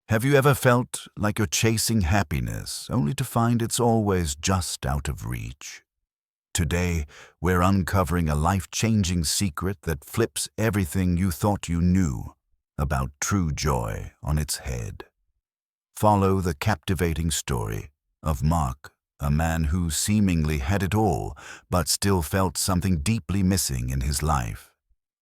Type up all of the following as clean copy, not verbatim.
Have you ever felt like you're chasing happiness, only to find it's always just out of reach? Today, we're uncovering a life-changing secret that flips everything you thought you knew about true joy on its head. Follow the captivating story of Mark, a man who seemingly had it all, but still felt something deeply missing in his life.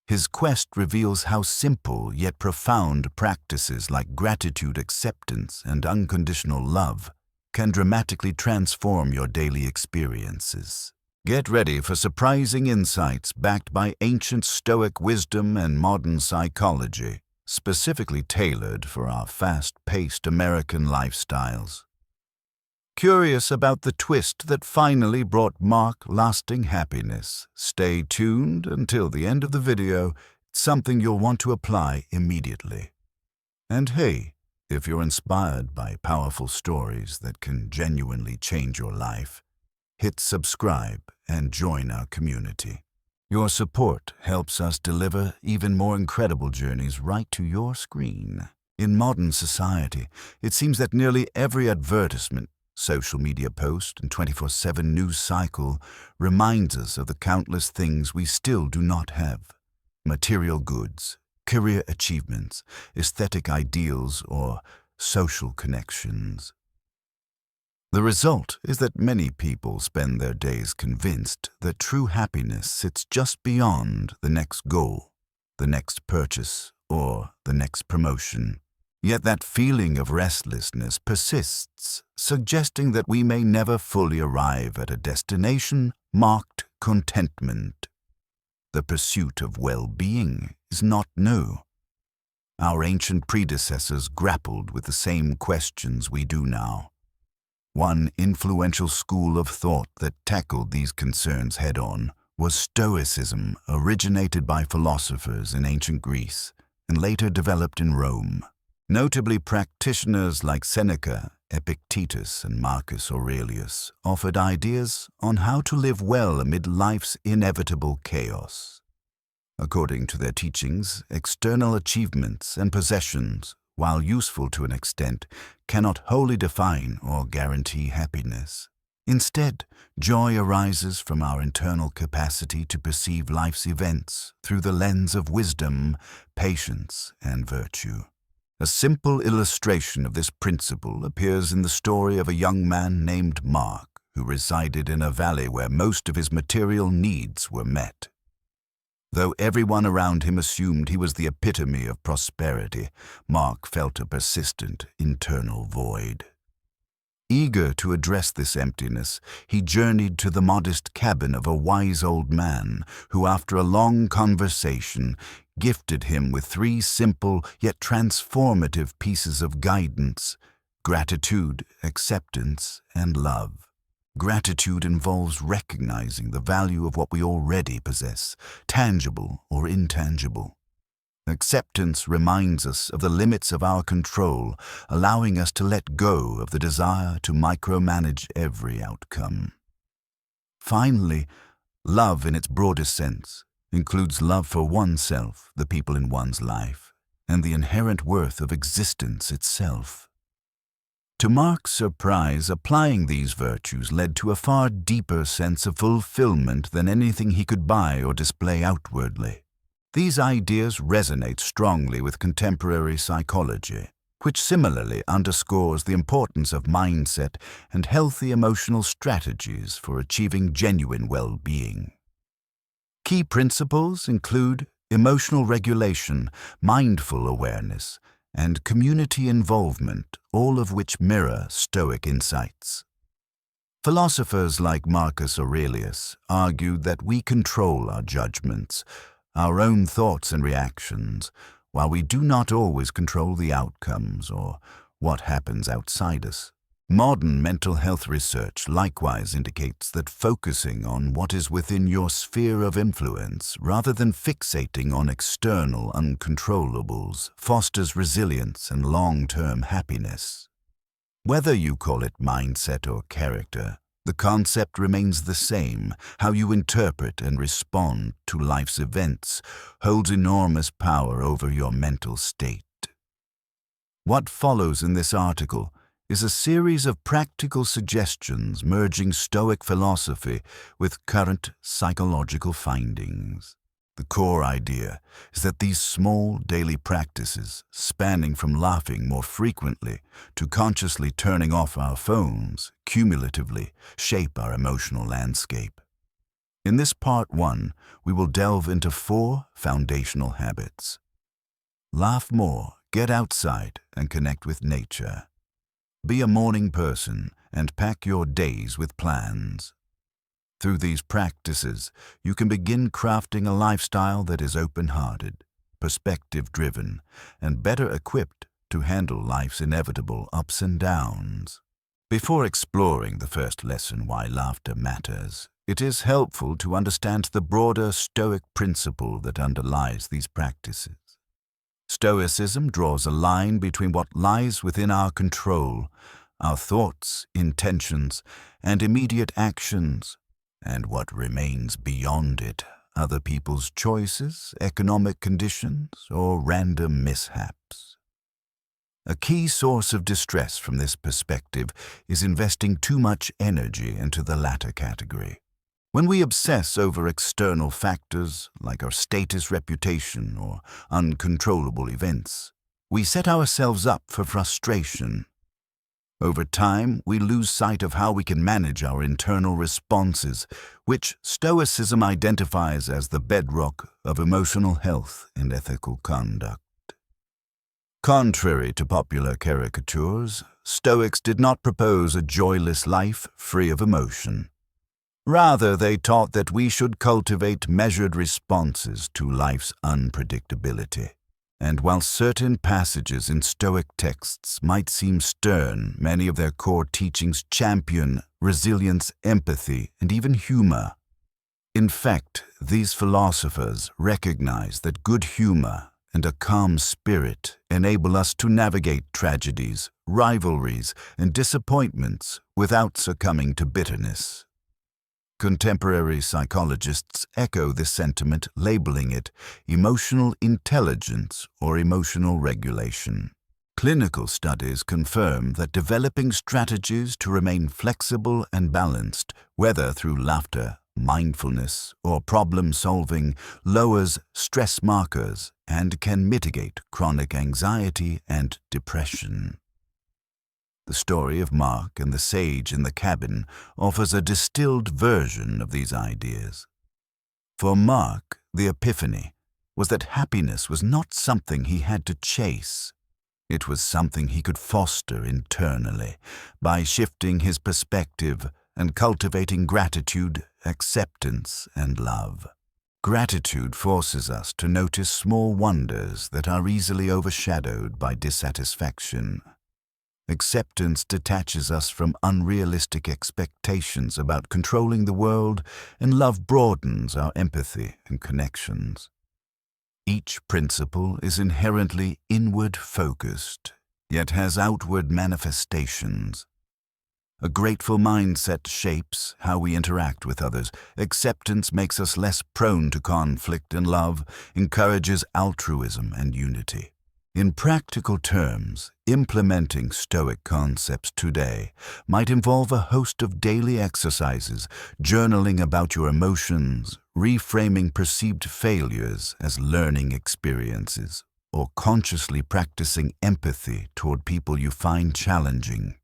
His quest reveals how simple yet profound practices like gratitude, acceptance, and unconditional love can dramatically transform your daily experiences. Get ready for surprising insights backed by ancient Stoic wisdom and modern psychology, specifically tailored for our fast-paced American lifestyles. Curious about the twist that finally brought Mark lasting happiness? Stay tuned until the end of the video. It's something you'll want to apply immediately. And hey, if you're inspired by powerful stories that can genuinely change your life, hit subscribe and join our community. Your support helps us deliver even more incredible journeys right to your screen. In modern society, it seems that nearly every advertisement, social media post, and 24/7 news cycle reminds us of the countless things we still do not have. Material goods, career achievements, aesthetic ideals, or social connections. The result is that many people spend their days convinced that true happiness sits just beyond the next goal, the next purchase, or the next promotion. Yet that feeling of restlessness persists, suggesting that we may never fully arrive at a destination marked contentment. The pursuit of well-being is not new. Our ancient predecessors grappled with the same questions we do now. One influential school of thought that tackled these concerns head-on was Stoicism, originated by philosophers in ancient Greece and later developed in Rome. Notably, practitioners like Seneca, Epictetus, and Marcus Aurelius offered ideas on how to live well amid life's inevitable chaos. According to their teachings, external achievements and possessions, while useful to an extent, cannot wholly define or guarantee happiness. Instead, joy arises from our internal capacity to perceive life's events through the lens of wisdom, patience, and virtue. A simple illustration of this principle appears in the story of a young man named Mark, who resided in a valley where most of his material needs were met. Though everyone around him assumed he was the epitome of prosperity, Mark felt a persistent internal void. Eager to address this emptiness, he journeyed to the modest cabin of a wise old man who, after a long conversation, gifted him with 3 simple yet transformative pieces of guidance: gratitude, acceptance, and love. Gratitude involves recognizing the value of what we already possess, tangible or intangible. Acceptance reminds us of the limits of our control, allowing us to let go of the desire to micromanage every outcome. Finally, love in its broadest sense includes love for oneself, the people in one's life, and the inherent worth of existence itself. To Mark's surprise, applying these virtues led to a far deeper sense of fulfillment than anything he could buy or display outwardly. These ideas resonate strongly with contemporary psychology, which similarly underscores the importance of mindset and healthy emotional strategies for achieving genuine well-being. Key principles include emotional regulation, mindful awareness, and community involvement, all of which mirror Stoic insights. Philosophers like Marcus Aurelius argued that we control our judgments, our own thoughts and reactions, while we do not always control the outcomes or what happens outside us. Modern mental health research likewise indicates that focusing on what is within your sphere of influence rather than fixating on external uncontrollables fosters resilience and long-term happiness. Whether you call it mindset or character, the concept remains the same. How you interpret and respond to life's events holds enormous power over your mental state. What follows in this article is a series of practical suggestions merging Stoic philosophy with current psychological findings. The core idea is that these small daily practices, spanning from laughing more frequently to consciously turning off our phones, cumulatively shape our emotional landscape. In this part 1, we will delve into 4 foundational habits. Laugh more, get outside, and connect with nature. Be a morning person and pack your days with plans. Through these practices, you can begin crafting a lifestyle that is open-hearted, perspective-driven, and better equipped to handle life's inevitable ups and downs. Before exploring the first lesson, why laughter matters, it is helpful to understand the broader Stoic principle that underlies these practices. Stoicism draws a line between what lies within our control, our thoughts, intentions, and immediate actions, and what remains beyond it, other people's choices, economic conditions, or random mishaps. A key source of distress from this perspective is investing too much energy into the latter category. When we obsess over external factors like our status, reputation, or uncontrollable events, we set ourselves up for frustration. Over time, we lose sight of how we can manage our internal responses, which Stoicism identifies as the bedrock of emotional health and ethical conduct. Contrary to popular caricatures, Stoics did not propose a joyless life free of emotion. Rather, they taught that we should cultivate measured responses to life's unpredictability. And while certain passages in Stoic texts might seem stern, many of their core teachings champion resilience, empathy, and even humor. In fact, these philosophers recognize that good humor and a calm spirit enable us to navigate tragedies, rivalries, and disappointments without succumbing to bitterness. Contemporary psychologists echo this sentiment, labeling it emotional intelligence or emotional regulation. Clinical studies confirm that developing strategies to remain flexible and balanced, whether through laughter, mindfulness, or problem-solving, lowers stress markers and can mitigate chronic anxiety and depression. The story of Mark and the sage in the cabin offers a distilled version of these ideas. For Mark, the epiphany was that happiness was not something he had to chase. It was something he could foster internally by shifting his perspective and cultivating gratitude, acceptance, and love. Gratitude forces us to notice small wonders that are easily overshadowed by dissatisfaction. Acceptance detaches us from unrealistic expectations about controlling the world, and love broadens our empathy and connections. Each principle is inherently inward-focused, yet has outward manifestations. A grateful mindset shapes how we interact with others. Acceptance makes us less prone to conflict, and love encourages altruism and unity. In practical terms, implementing Stoic concepts today might involve a host of daily exercises, journaling about your emotions, reframing perceived failures as learning experiences, or consciously practicing empathy toward people you find challenging.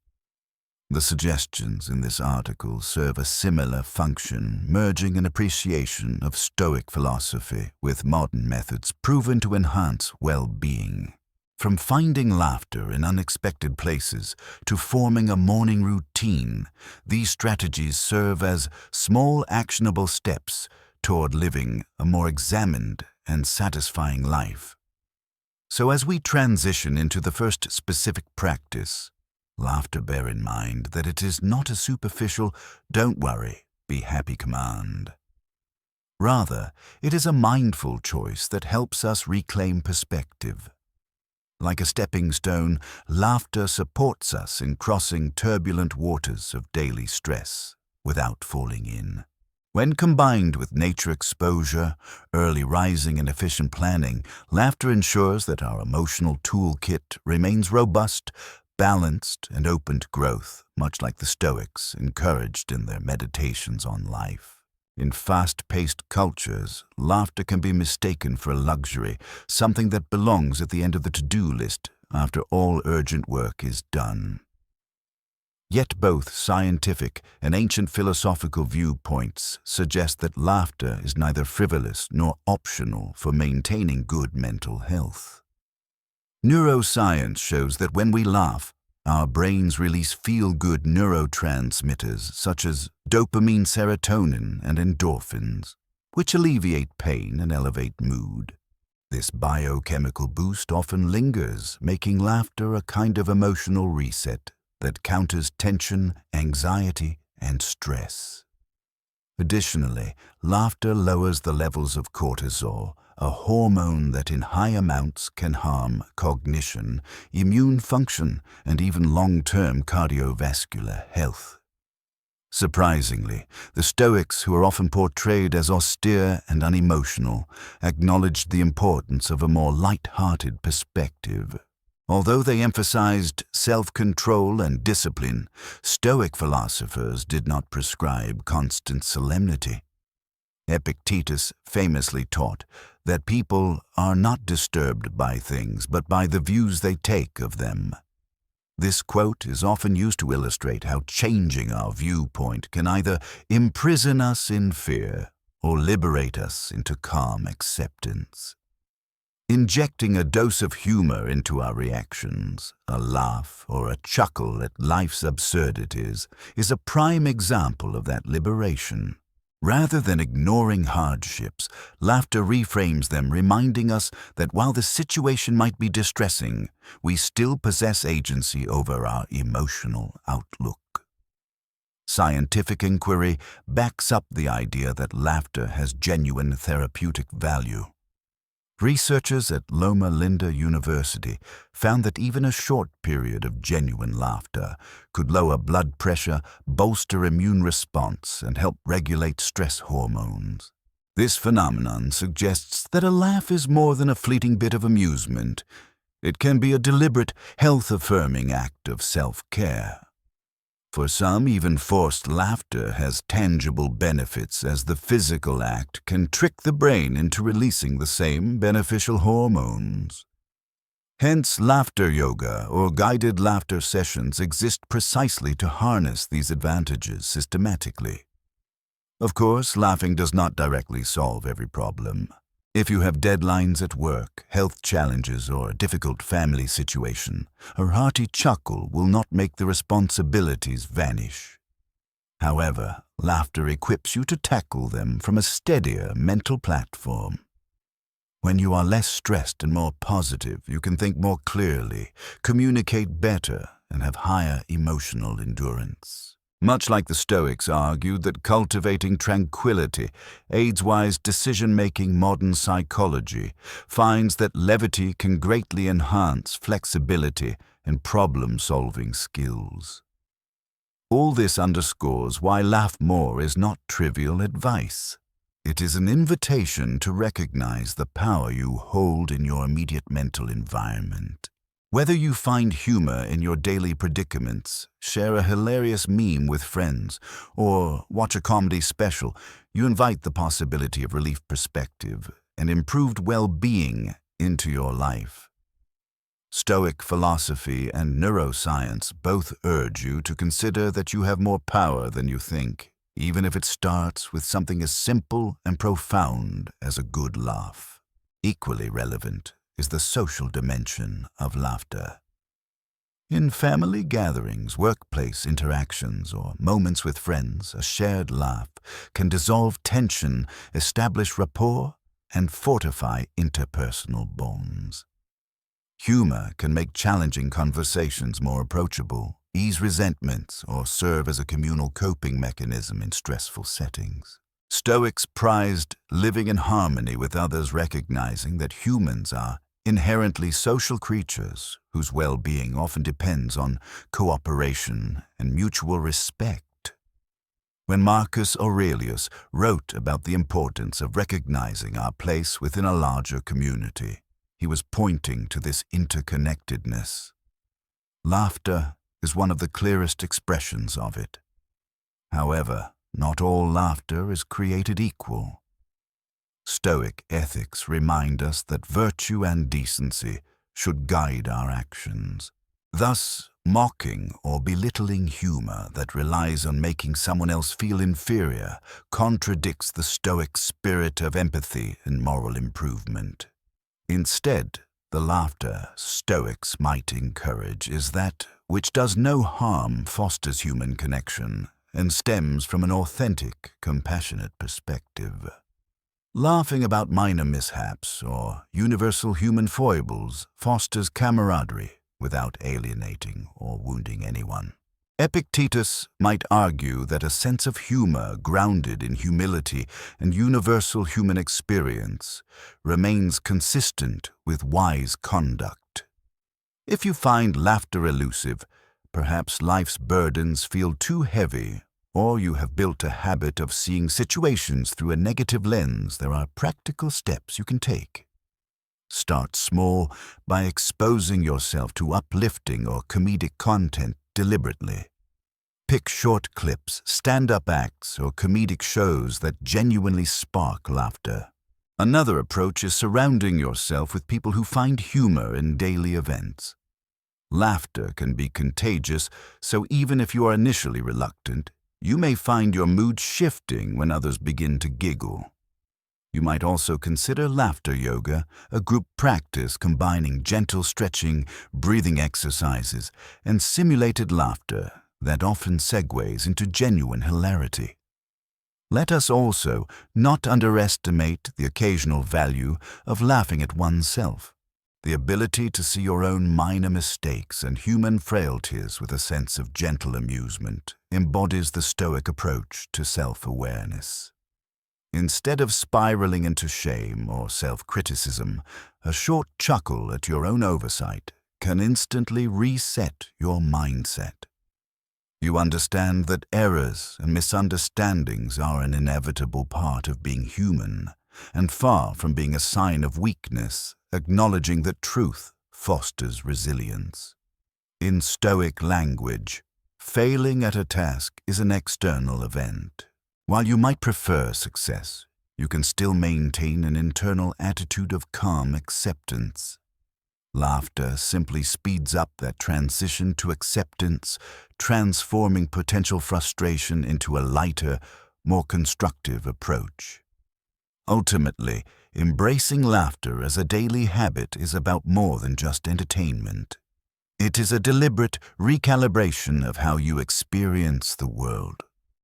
The suggestions in this article serve a similar function, merging an appreciation of Stoic philosophy with modern methods proven to enhance well-being. From finding laughter in unexpected places to forming a morning routine, these strategies serve as small actionable steps toward living a more examined and satisfying life. So as we transition into the first specific practice, laughter, bear in mind that it is not a superficial, "don't worry, be happy" command. Rather, it is a mindful choice that helps us reclaim perspective. Like a stepping stone, laughter supports us in crossing turbulent waters of daily stress without falling in. When combined with nature exposure, early rising, and efficient planning, laughter ensures that our emotional toolkit remains robust, balanced, and open to growth, much like the Stoics encouraged in their meditations on life. In fast-paced cultures, laughter can be mistaken for a luxury, something that belongs at the end of the to-do list after all urgent work is done. Yet both scientific and ancient philosophical viewpoints suggest that laughter is neither frivolous nor optional for maintaining good mental health. Neuroscience shows that when we laugh, our brains release feel-good neurotransmitters such as dopamine, serotonin, and endorphins, which alleviate pain and elevate mood. This biochemical boost often lingers, making laughter a kind of emotional reset that counters tension, anxiety, and stress. Additionally, laughter lowers the levels of cortisol, a hormone that in high amounts can harm cognition, immune function, and even long-term cardiovascular health. Surprisingly, the Stoics, who are often portrayed as austere and unemotional, acknowledged the importance of a more light-hearted perspective. Although they emphasized self-control and discipline, Stoic philosophers did not prescribe constant solemnity. Epictetus famously taught that people are not disturbed by things, but by the views they take of them. This quote is often used to illustrate how changing our viewpoint can either imprison us in fear or liberate us into calm acceptance. Injecting a dose of humor into our reactions, a laugh or a chuckle at life's absurdities, is a prime example of that liberation. Rather than ignoring hardships, laughter reframes them, reminding us that while the situation might be distressing, we still possess agency over our emotional outlook. Scientific inquiry backs up the idea that laughter has genuine therapeutic value. Researchers at Loma Linda University found that even a short period of genuine laughter could lower blood pressure, bolster immune response, and help regulate stress hormones. This phenomenon suggests that a laugh is more than a fleeting bit of amusement. It can be a deliberate, health-affirming act of self-care. For some, even forced laughter has tangible benefits, as the physical act can trick the brain into releasing the same beneficial hormones. Hence, laughter yoga or guided laughter sessions exist precisely to harness these advantages systematically. Of course, laughing does not directly solve every problem. If you have deadlines at work, health challenges, or a difficult family situation, a hearty chuckle will not make the responsibilities vanish. However, laughter equips you to tackle them from a steadier mental platform. When you are less stressed and more positive, you can think more clearly, communicate better, and have higher emotional endurance. Much like the Stoics argued that cultivating tranquility aids wise decision-making, modern psychology finds that levity can greatly enhance flexibility and problem-solving skills. All this underscores why laugh more is not trivial advice. It is an invitation to recognize the power you hold in your immediate mental environment. Whether you find humor in your daily predicaments, share a hilarious meme with friends, or watch a comedy special, you invite the possibility of relief, perspective, and improved well-being into your life. Stoic philosophy and neuroscience both urge you to consider that you have more power than you think, even if it starts with something as simple and profound as a good laugh. Equally relevant is the social dimension of laughter. In family gatherings, workplace interactions, or moments with friends, a shared laugh can dissolve tension, establish rapport, and fortify interpersonal bonds. Humor can make challenging conversations more approachable, ease resentments, or serve as a communal coping mechanism in stressful settings. Stoics prized living in harmony with others, recognizing that humans are inherently social creatures whose well-being often depends on cooperation and mutual respect. When Marcus Aurelius wrote about the importance of recognizing our place within a larger community, he was pointing to this interconnectedness. Laughter is one of the clearest expressions of it. However, not all laughter is created equal. Stoic ethics remind us that virtue and decency should guide our actions. Thus, mocking or belittling humor that relies on making someone else feel inferior contradicts the Stoic spirit of empathy and moral improvement. Instead, the laughter Stoics might encourage is that which does no harm, fosters human connection, and stems from an authentic, compassionate perspective. Laughing about minor mishaps or universal human foibles fosters camaraderie without alienating or wounding anyone. Epictetus might argue that a sense of humor grounded in humility and universal human experience remains consistent with wise conduct. If you find laughter elusive, perhaps life's burdens feel too heavy, or you have built a habit of seeing situations through a negative lens, there are practical steps you can take. Start small by exposing yourself to uplifting or comedic content deliberately. Pick short clips, stand-up acts, or comedic shows that genuinely spark laughter. Another approach is surrounding yourself with people who find humor in daily events. Laughter can be contagious, so even if you are initially reluctant, you may find your mood shifting when others begin to giggle. You might also consider laughter yoga, a group practice combining gentle stretching, breathing exercises, and simulated laughter that often segues into genuine hilarity. Let us also not underestimate the occasional value of laughing at oneself. The ability to see your own minor mistakes and human frailties with a sense of gentle amusement embodies the Stoic approach to self-awareness. Instead of spiraling into shame or self-criticism, a short chuckle at your own oversight can instantly reset your mindset. You understand that errors and misunderstandings are an inevitable part of being human, and far from being a sign of weakness, acknowledging that truth fosters resilience. In Stoic language, failing at a task is an external event. While you might prefer success, you can still maintain an internal attitude of calm acceptance. Laughter simply speeds up that transition to acceptance, transforming potential frustration into a lighter, more constructive approach. Ultimately, embracing laughter as a daily habit is about more than just entertainment. It is a deliberate recalibration of how you experience the world.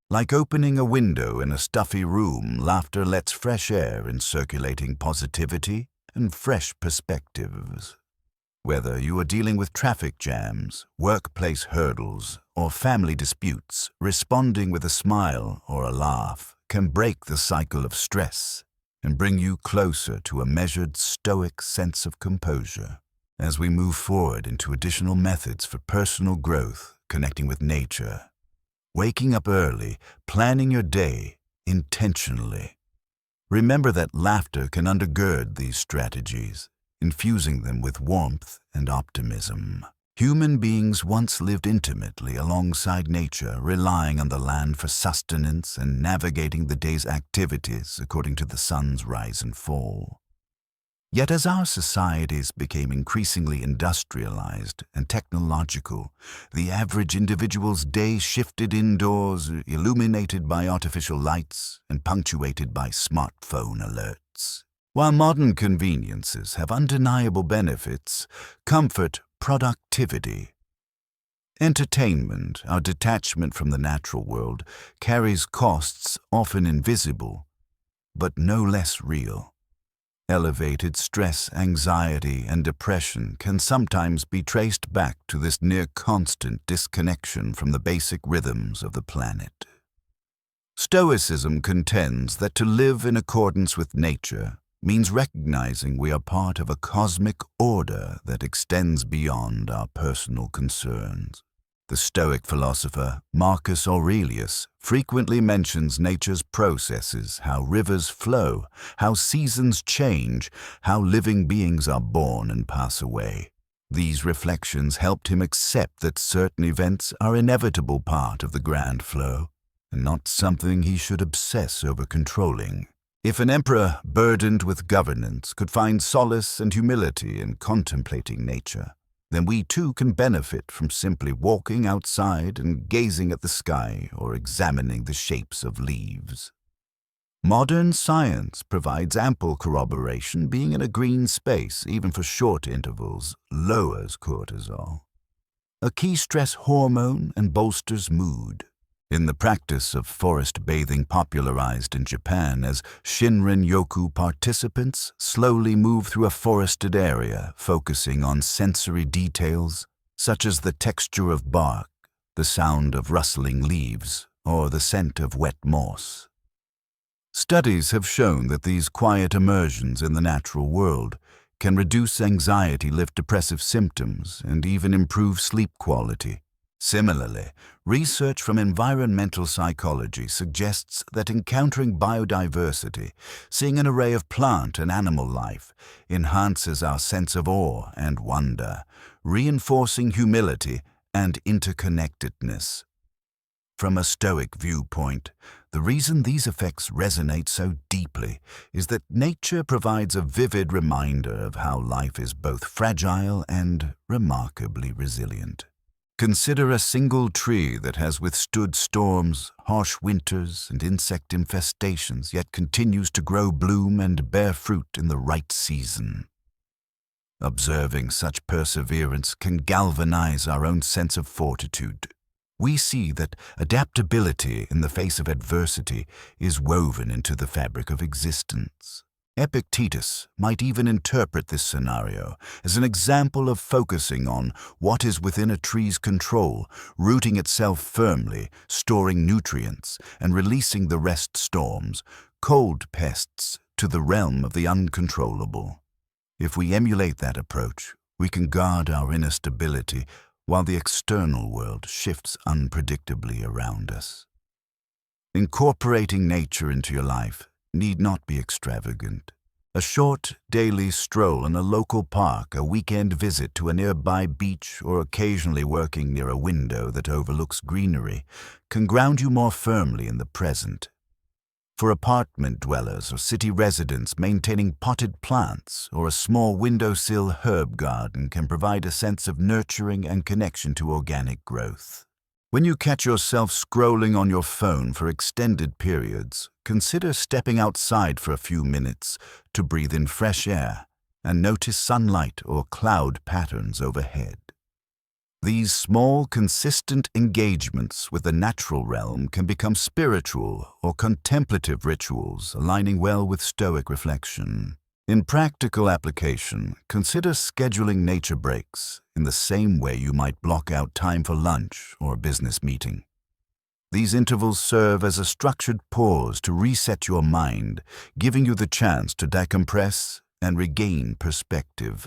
Like opening a window in a stuffy room, laughter lets fresh air in, circulating positivity and fresh perspectives. Whether you are dealing with traffic jams, workplace hurdles, or family disputes, responding with a smile or a laugh can break the cycle of stress and bring you closer to a measured, stoic sense of composure. As we move forward into additional methods for personal growth, connecting with nature, waking up early, planning your day intentionally. Remember that laughter can undergird these strategies, infusing them with warmth and optimism. Human beings once lived intimately alongside nature, relying on the land for sustenance and navigating the day's activities according to the sun's rise and fall. Yet as our societies became increasingly industrialized and technological, the average individual's day shifted indoors, illuminated by artificial lights and punctuated by smartphone alerts. While modern conveniences have undeniable benefits, comfort, productivity, entertainment, our detachment from the natural world, carries costs often invisible, but no less real. Elevated stress, anxiety, and depression can sometimes be traced back to this near-constant disconnection from the basic rhythms of the planet. Stoicism contends that to live in accordance with nature means recognizing we are part of a cosmic order that extends beyond our personal concerns. The Stoic philosopher Marcus Aurelius frequently mentions nature's processes, how rivers flow, how seasons change, how living beings are born and pass away. These reflections helped him accept that certain events are an inevitable part of the grand flow, and not something he should obsess over controlling. If an emperor burdened with governance could find solace and humility in contemplating nature, then we too can benefit from simply walking outside and gazing at the sky or examining the shapes of leaves. Modern science provides ample corroboration. Being in a green space, even for short intervals, lowers cortisol, a key stress hormone, and bolsters mood. In the practice of forest bathing popularized in Japan as Shinrin-yoku, participants slowly move through a forested area, focusing on sensory details such as the texture of bark, the sound of rustling leaves, or the scent of wet moss. Studies have shown that these quiet immersions in the natural world can reduce anxiety, lift depressive symptoms, and even improve sleep quality. Similarly, research from environmental psychology suggests that encountering biodiversity, seeing an array of plant and animal life, enhances our sense of awe and wonder, reinforcing humility and interconnectedness. From a Stoic viewpoint, the reason these effects resonate so deeply is that nature provides a vivid reminder of how life is both fragile and remarkably resilient. Consider a single tree that has withstood storms, harsh winters, and insect infestations, yet continues to grow, bloom, and bear fruit in the right season. Observing such perseverance can galvanize our own sense of fortitude. We see that adaptability in the face of adversity is woven into the fabric of existence. Epictetus might even interpret this scenario as an example of focusing on what is within a tree's control, rooting itself firmly, storing nutrients, and releasing the rest storms, cold pests, to the realm of the uncontrollable. If we emulate that approach, we can guard our inner stability while the external world shifts unpredictably around us. Incorporating nature into your life need not be extravagant. A short daily stroll in a local park, a weekend visit to a nearby beach, or occasionally working near a window that overlooks greenery can ground you more firmly in the present. For apartment dwellers or city residents, maintaining potted plants or a small windowsill herb garden can provide a sense of nurturing and connection to organic growth. When you catch yourself scrolling on your phone for extended periods, consider stepping outside for a few minutes to breathe in fresh air and notice sunlight or cloud patterns overhead. These small, consistent engagements with the natural realm can become spiritual or contemplative rituals, aligning well with Stoic reflection. In practical application, consider scheduling nature breaks in the same way you might block out time for lunch or a business meeting. These intervals serve as a structured pause to reset your mind, giving you the chance to decompress and regain perspective.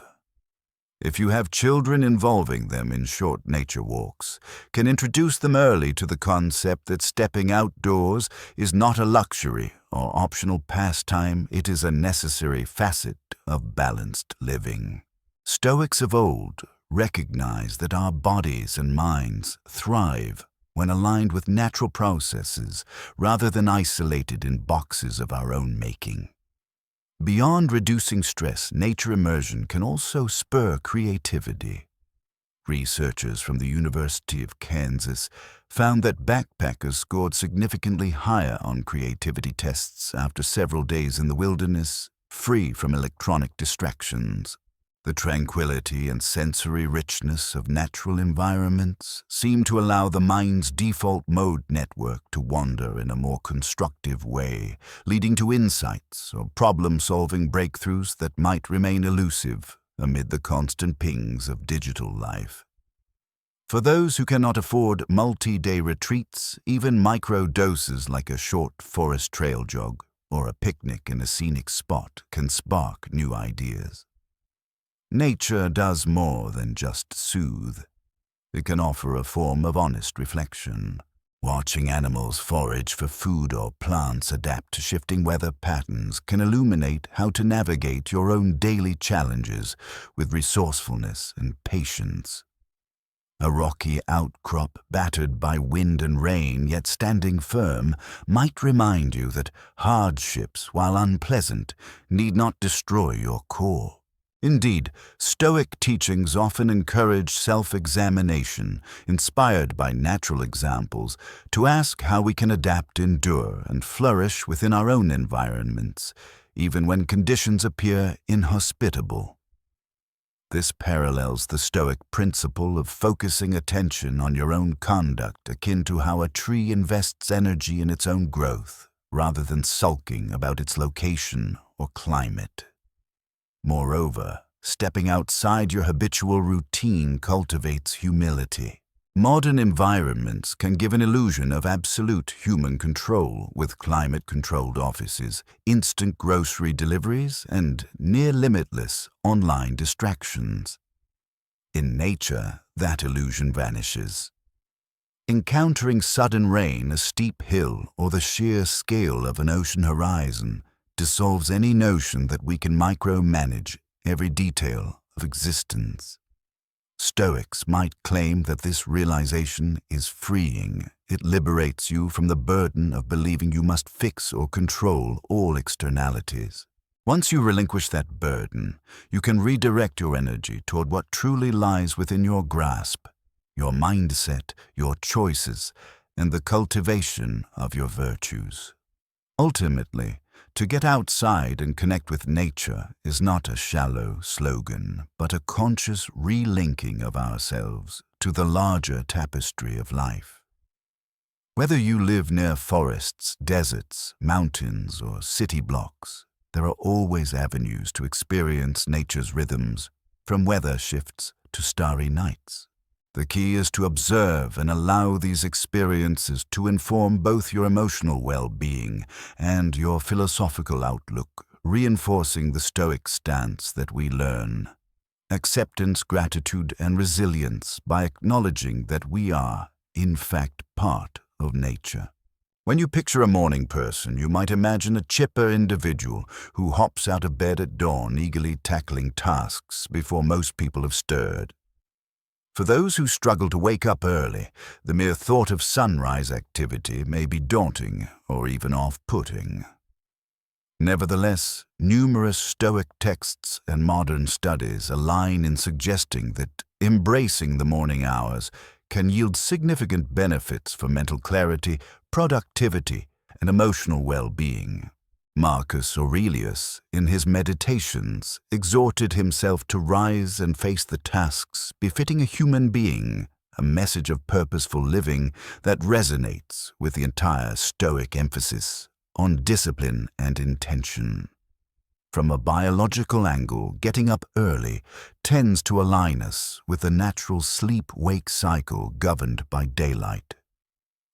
If you have children, involving them in short nature walks can introduce them early to the concept that stepping outdoors is not a luxury or optional pastime, it is a necessary facet of balanced living. Stoics of old recognized that our bodies and minds thrive when aligned with natural processes rather than isolated in boxes of our own making. Beyond reducing stress, nature immersion can also spur creativity. Researchers from the University of Kansas found that backpackers scored significantly higher on creativity tests after several days in the wilderness, free from electronic distractions. The tranquility and sensory richness of natural environments seem to allow the mind's default mode network to wander in a more constructive way, leading to insights or problem-solving breakthroughs that might remain elusive amid the constant pings of digital life. For those who cannot afford multi-day retreats, even micro-doses like a short forest trail jog or a picnic in a scenic spot can spark new ideas. Nature does more than just soothe. It can offer a form of honest reflection. Watching animals forage for food or plants adapt to shifting weather patterns can illuminate how to navigate your own daily challenges with resourcefulness and patience. A rocky outcrop battered by wind and rain yet standing firm might remind you that hardships, while unpleasant, need not destroy your core. Indeed, Stoic teachings often encourage self-examination, inspired by natural examples, to ask how we can adapt, endure, and flourish within our own environments, even when conditions appear inhospitable. This parallels the Stoic principle of focusing attention on your own conduct, akin to how a tree invests energy in its own growth, rather than sulking about its location or climate. Moreover, stepping outside your habitual routine cultivates humility. Modern environments can give an illusion of absolute human control, with climate-controlled offices, instant grocery deliveries, and near-limitless online distractions. In nature, that illusion vanishes. Encountering sudden rain, a steep hill, or the sheer scale of an ocean horizon dissolves any notion that we can micromanage every detail of existence. Stoics might claim that this realization is freeing. It liberates you from the burden of believing you must fix or control all externalities. Once you relinquish that burden, you can redirect your energy toward what truly lies within your grasp, your mindset, your choices, and the cultivation of your virtues. Ultimately, to get outside and connect with nature is not a shallow slogan, but a conscious relinking of ourselves to the larger tapestry of life. Whether you live near forests, deserts, mountains, or city blocks, there are always avenues to experience nature's rhythms, from weather shifts to starry nights. The key is to observe and allow these experiences to inform both your emotional well-being and your philosophical outlook, reinforcing the Stoic stance that we learn. Acceptance, gratitude, and resilience by acknowledging that we are, in fact, part of nature. When you picture a morning person, you might imagine a chipper individual who hops out of bed at dawn, eagerly tackling tasks before most people have stirred. For those who struggle to wake up early, the mere thought of sunrise activity may be daunting or even off-putting. Nevertheless, numerous Stoic texts and modern studies align in suggesting that embracing the morning hours can yield significant benefits for mental clarity, productivity, and emotional well-being. Marcus Aurelius, in his Meditations, exhorted himself to rise and face the tasks befitting a human being, a message of purposeful living that resonates with the entire Stoic emphasis on discipline and intention. From a biological angle, getting up early tends to align us with the natural sleep-wake cycle governed by daylight.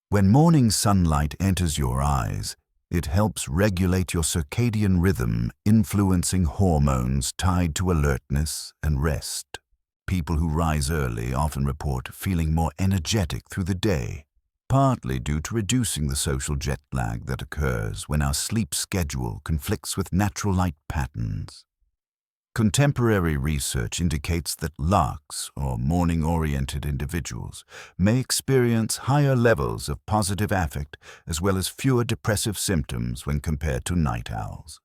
When morning sunlight enters your eyes, it helps regulate your circadian rhythm, influencing hormones tied to alertness and rest. People who rise early often report feeling more energetic through the day, partly due to reducing the social jet lag that occurs when our sleep schedule conflicts with natural light patterns. Contemporary research indicates that larks, or morning-oriented individuals, may experience higher levels of positive affect as well as fewer depressive symptoms when compared to night owls.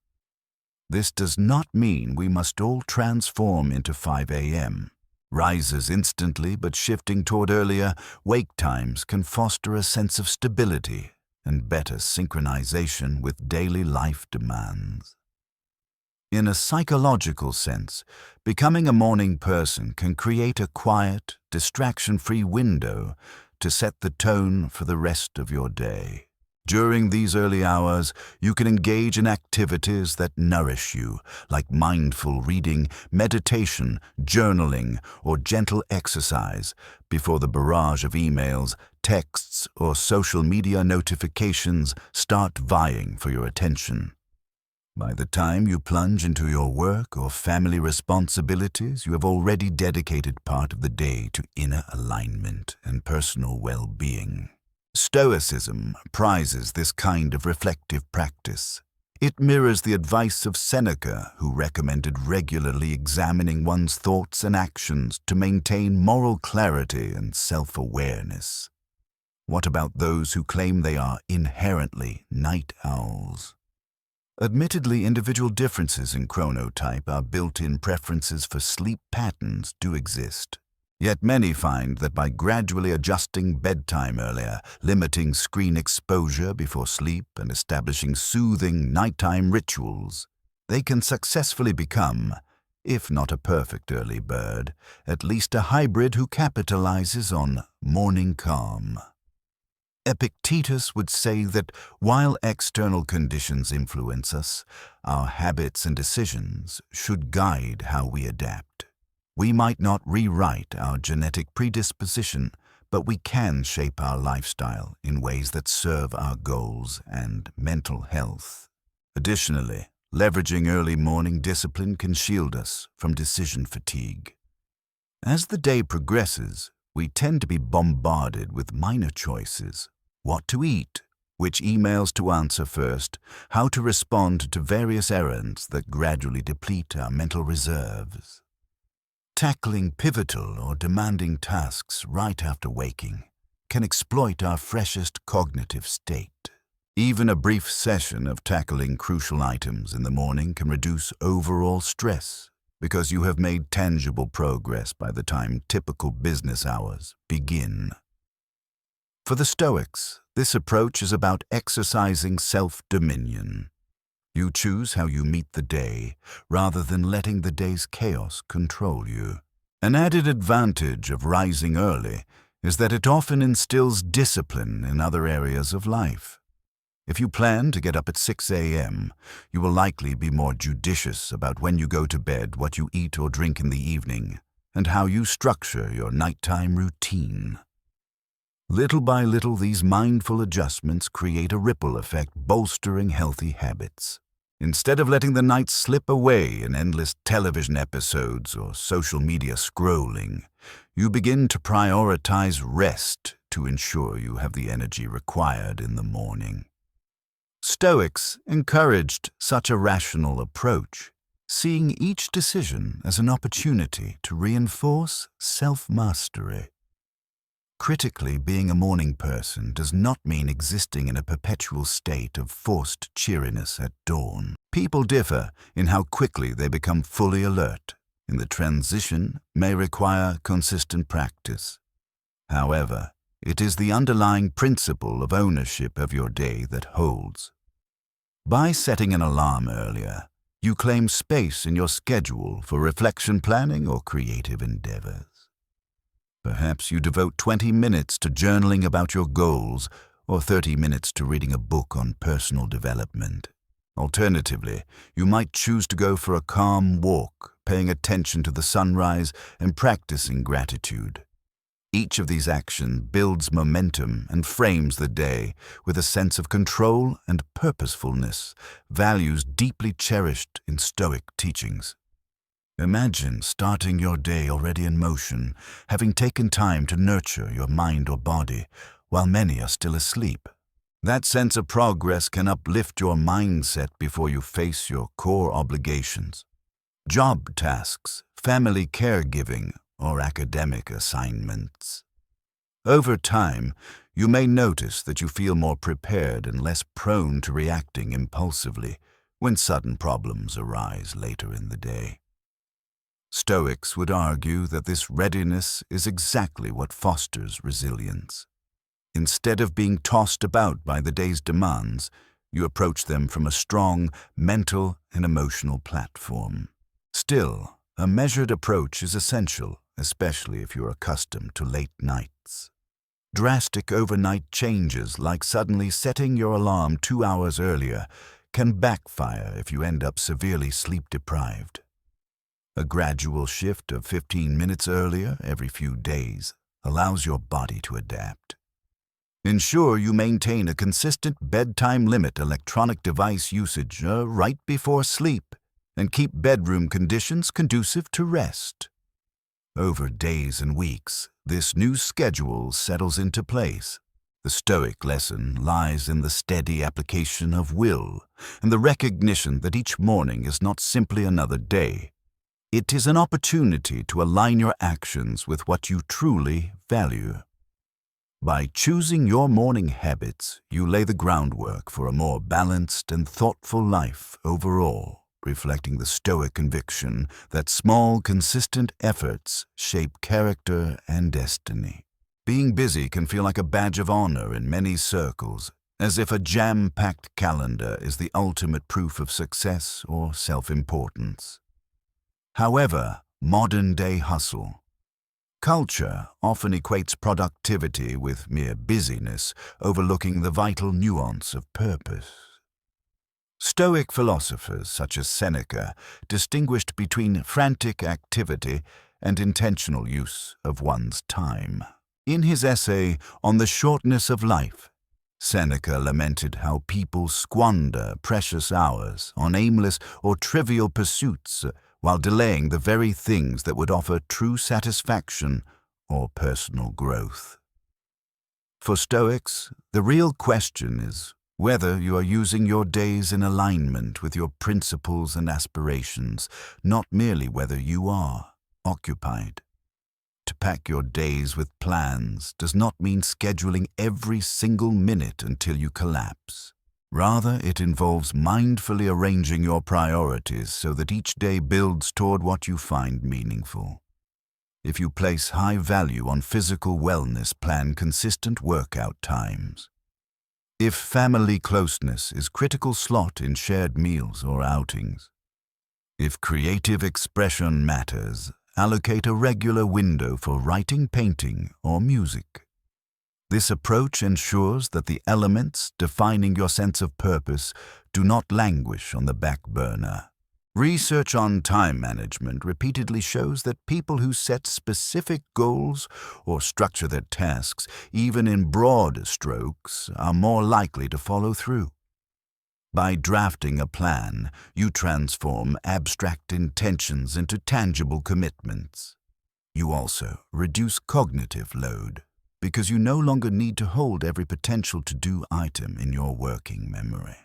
This does not mean we must all transform into 5 a.m. Rises instantly, but shifting toward earlier wake times can foster a sense of stability and better synchronization with daily life demands. In a psychological sense, becoming a morning person can create a quiet, distraction-free window to set the tone for the rest of your day. During these early hours, you can engage in activities that nourish you, like mindful reading, meditation, journaling, or gentle exercise, before the barrage of emails, texts, or social media notifications start vying for your attention. By the time you plunge into your work or family responsibilities, you have already dedicated part of the day to inner alignment and personal well-being. Stoicism prizes this kind of reflective practice. It mirrors the advice of Seneca, who recommended regularly examining one's thoughts and actions to maintain moral clarity and self-awareness. What about those who claim they are inherently night owls? Admittedly, individual differences in chronotype, our built-in preferences for sleep patterns, do exist. Yet many find that by gradually adjusting bedtime earlier, limiting screen exposure before sleep, and establishing soothing nighttime rituals, they can successfully become, if not a perfect early bird, at least a hybrid who capitalizes on morning calm. Epictetus would say that while external conditions influence us, our habits and decisions should guide how we adapt. We might not rewrite our genetic predisposition, but we can shape our lifestyle in ways that serve our goals and mental health. Additionally, leveraging early morning discipline can shield us from decision fatigue. As the day progresses, we tend to be bombarded with minor choices: what to eat, which emails to answer first, how to respond to various errands that gradually deplete our mental reserves. Tackling pivotal or demanding tasks right after waking can exploit our freshest cognitive state. Even a brief session of tackling crucial items in the morning can reduce overall stress, because you have made tangible progress by the time typical business hours begin. For the Stoics, this approach is about exercising self-dominion. You choose how you meet the day, rather than letting the day's chaos control you. An added advantage of rising early is that it often instills discipline in other areas of life. If you plan to get up at 6 a.m., you will likely be more judicious about when you go to bed, what you eat or drink in the evening, and how you structure your nighttime routine. Little by little, these mindful adjustments create a ripple effect, bolstering healthy habits. Instead of letting the night slip away in endless television episodes or social media scrolling, you begin to prioritize rest to ensure you have the energy required in the morning. Stoics encouraged such a rational approach, seeing each decision as an opportunity to reinforce self-mastery. Critically, being a morning person does not mean existing in a perpetual state of forced cheeriness at dawn. People differ in how quickly they become fully alert, and the transition may require consistent practice. However, it is the underlying principle of ownership of your day that holds. By setting an alarm earlier, you claim space in your schedule for reflection planning or creative endeavors. Perhaps you devote 20 minutes to journaling about your goals or 30 minutes to reading a book on personal development. Alternatively, you might choose to go for a calm walk, paying attention to the sunrise and practicing gratitude. Each of these actions builds momentum and frames the day with a sense of control and purposefulness, values deeply cherished in Stoic teachings. Imagine starting your day already in motion, having taken time to nurture your mind or body, while many are still asleep. That sense of progress can uplift your mindset before you face your core obligations. Job tasks, family caregiving, or academic assignments. Over time, you may notice that you feel more prepared and less prone to reacting impulsively when sudden problems arise later in the day. Stoics would argue that this readiness is exactly what fosters resilience. Instead of being tossed about by the day's demands, you approach them from a strong mental and emotional platform. Still, a measured approach is essential, especially if you're accustomed to late nights. Drastic overnight changes, like suddenly setting your alarm 2 hours earlier, can backfire if you end up severely sleep-deprived. A gradual shift of 15 minutes earlier every few days allows your body to adapt. Ensure you maintain a consistent bedtime limit electronic device usage right before sleep, and keep bedroom conditions conducive to rest. Over days and weeks, this new schedule settles into place. The Stoic lesson lies in the steady application of will and the recognition that each morning is not simply another day. It is an opportunity to align your actions with what you truly value. By choosing your morning habits, you lay the groundwork for a more balanced and thoughtful life overall, reflecting the Stoic conviction that small, consistent efforts shape character and destiny. Being busy can feel like a badge of honor in many circles, as if a jam-packed calendar is the ultimate proof of success or self-importance. However, modern-day hustle culture often equates productivity with mere busyness, overlooking the vital nuance of purpose. Stoic philosophers such as Seneca distinguished between frantic activity and intentional use of one's time. In his essay on the shortness of life, Seneca lamented how people squander precious hours on aimless or trivial pursuits while delaying the very things that would offer true satisfaction or personal growth. For Stoics, the real question is whether you are using your days in alignment with your principles and aspirations, not merely whether you are occupied. To pack your days with plans does not mean scheduling every single minute until you collapse. Rather, it involves mindfully arranging your priorities so that each day builds toward what you find meaningful. If you place high value on physical wellness, plan consistent workout times. If family closeness is critical, slot in shared meals or outings. If creative expression matters, allocate a regular window for writing, painting, or music. This approach ensures that the elements defining your sense of purpose do not languish on the back burner. Research on time management repeatedly shows that people who set specific goals or structure their tasks, even in broad strokes, are more likely to follow through. By drafting a plan, you transform abstract intentions into tangible commitments. You also reduce cognitive load, because you no longer need to hold every potential to-do item in your working memory.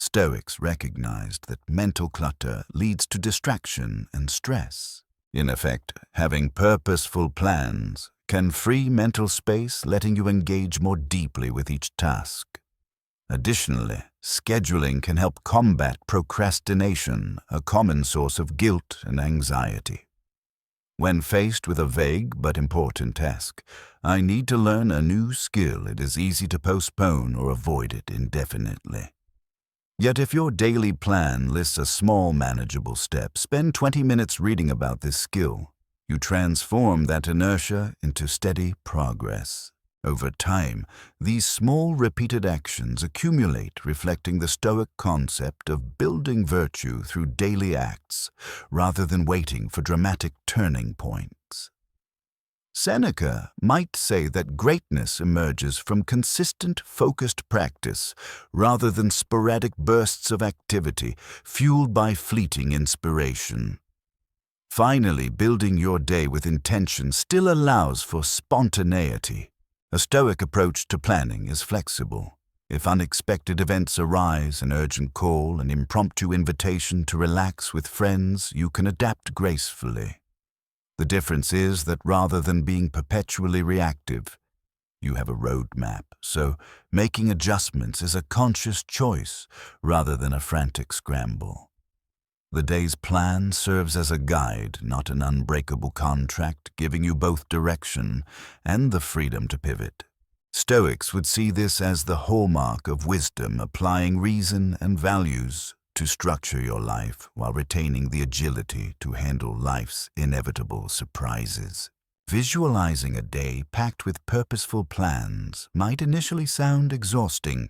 Stoics recognized that mental clutter leads to distraction and stress. In effect, having purposeful plans can free mental space, letting you engage more deeply with each task. Additionally, scheduling can help combat procrastination, a common source of guilt and anxiety. When faced with a vague but important task, I need to learn a new skill, it is easy to postpone or avoid it indefinitely. Yet if your daily plan lists a small manageable step, spend 20 minutes reading about this skill. You transform that inertia into steady progress. Over time, these small repeated actions accumulate, reflecting the Stoic concept of building virtue through daily acts, rather than waiting for dramatic turning points. Seneca might say that greatness emerges from consistent, focused practice, rather than sporadic bursts of activity fueled by fleeting inspiration. Finally, building your day with intention still allows for spontaneity. A Stoic approach to planning is flexible. If unexpected events arise, an urgent call, an impromptu invitation to relax with friends, you can adapt gracefully. The difference is that rather than being perpetually reactive, you have a roadmap, so making adjustments is a conscious choice rather than a frantic scramble. The day's plan serves as a guide, not an unbreakable contract, giving you both direction and the freedom to pivot. Stoics would see this as the hallmark of wisdom, applying reason and values to structure your life while retaining the agility to handle life's inevitable surprises. Visualizing a day packed with purposeful plans might initially sound exhausting.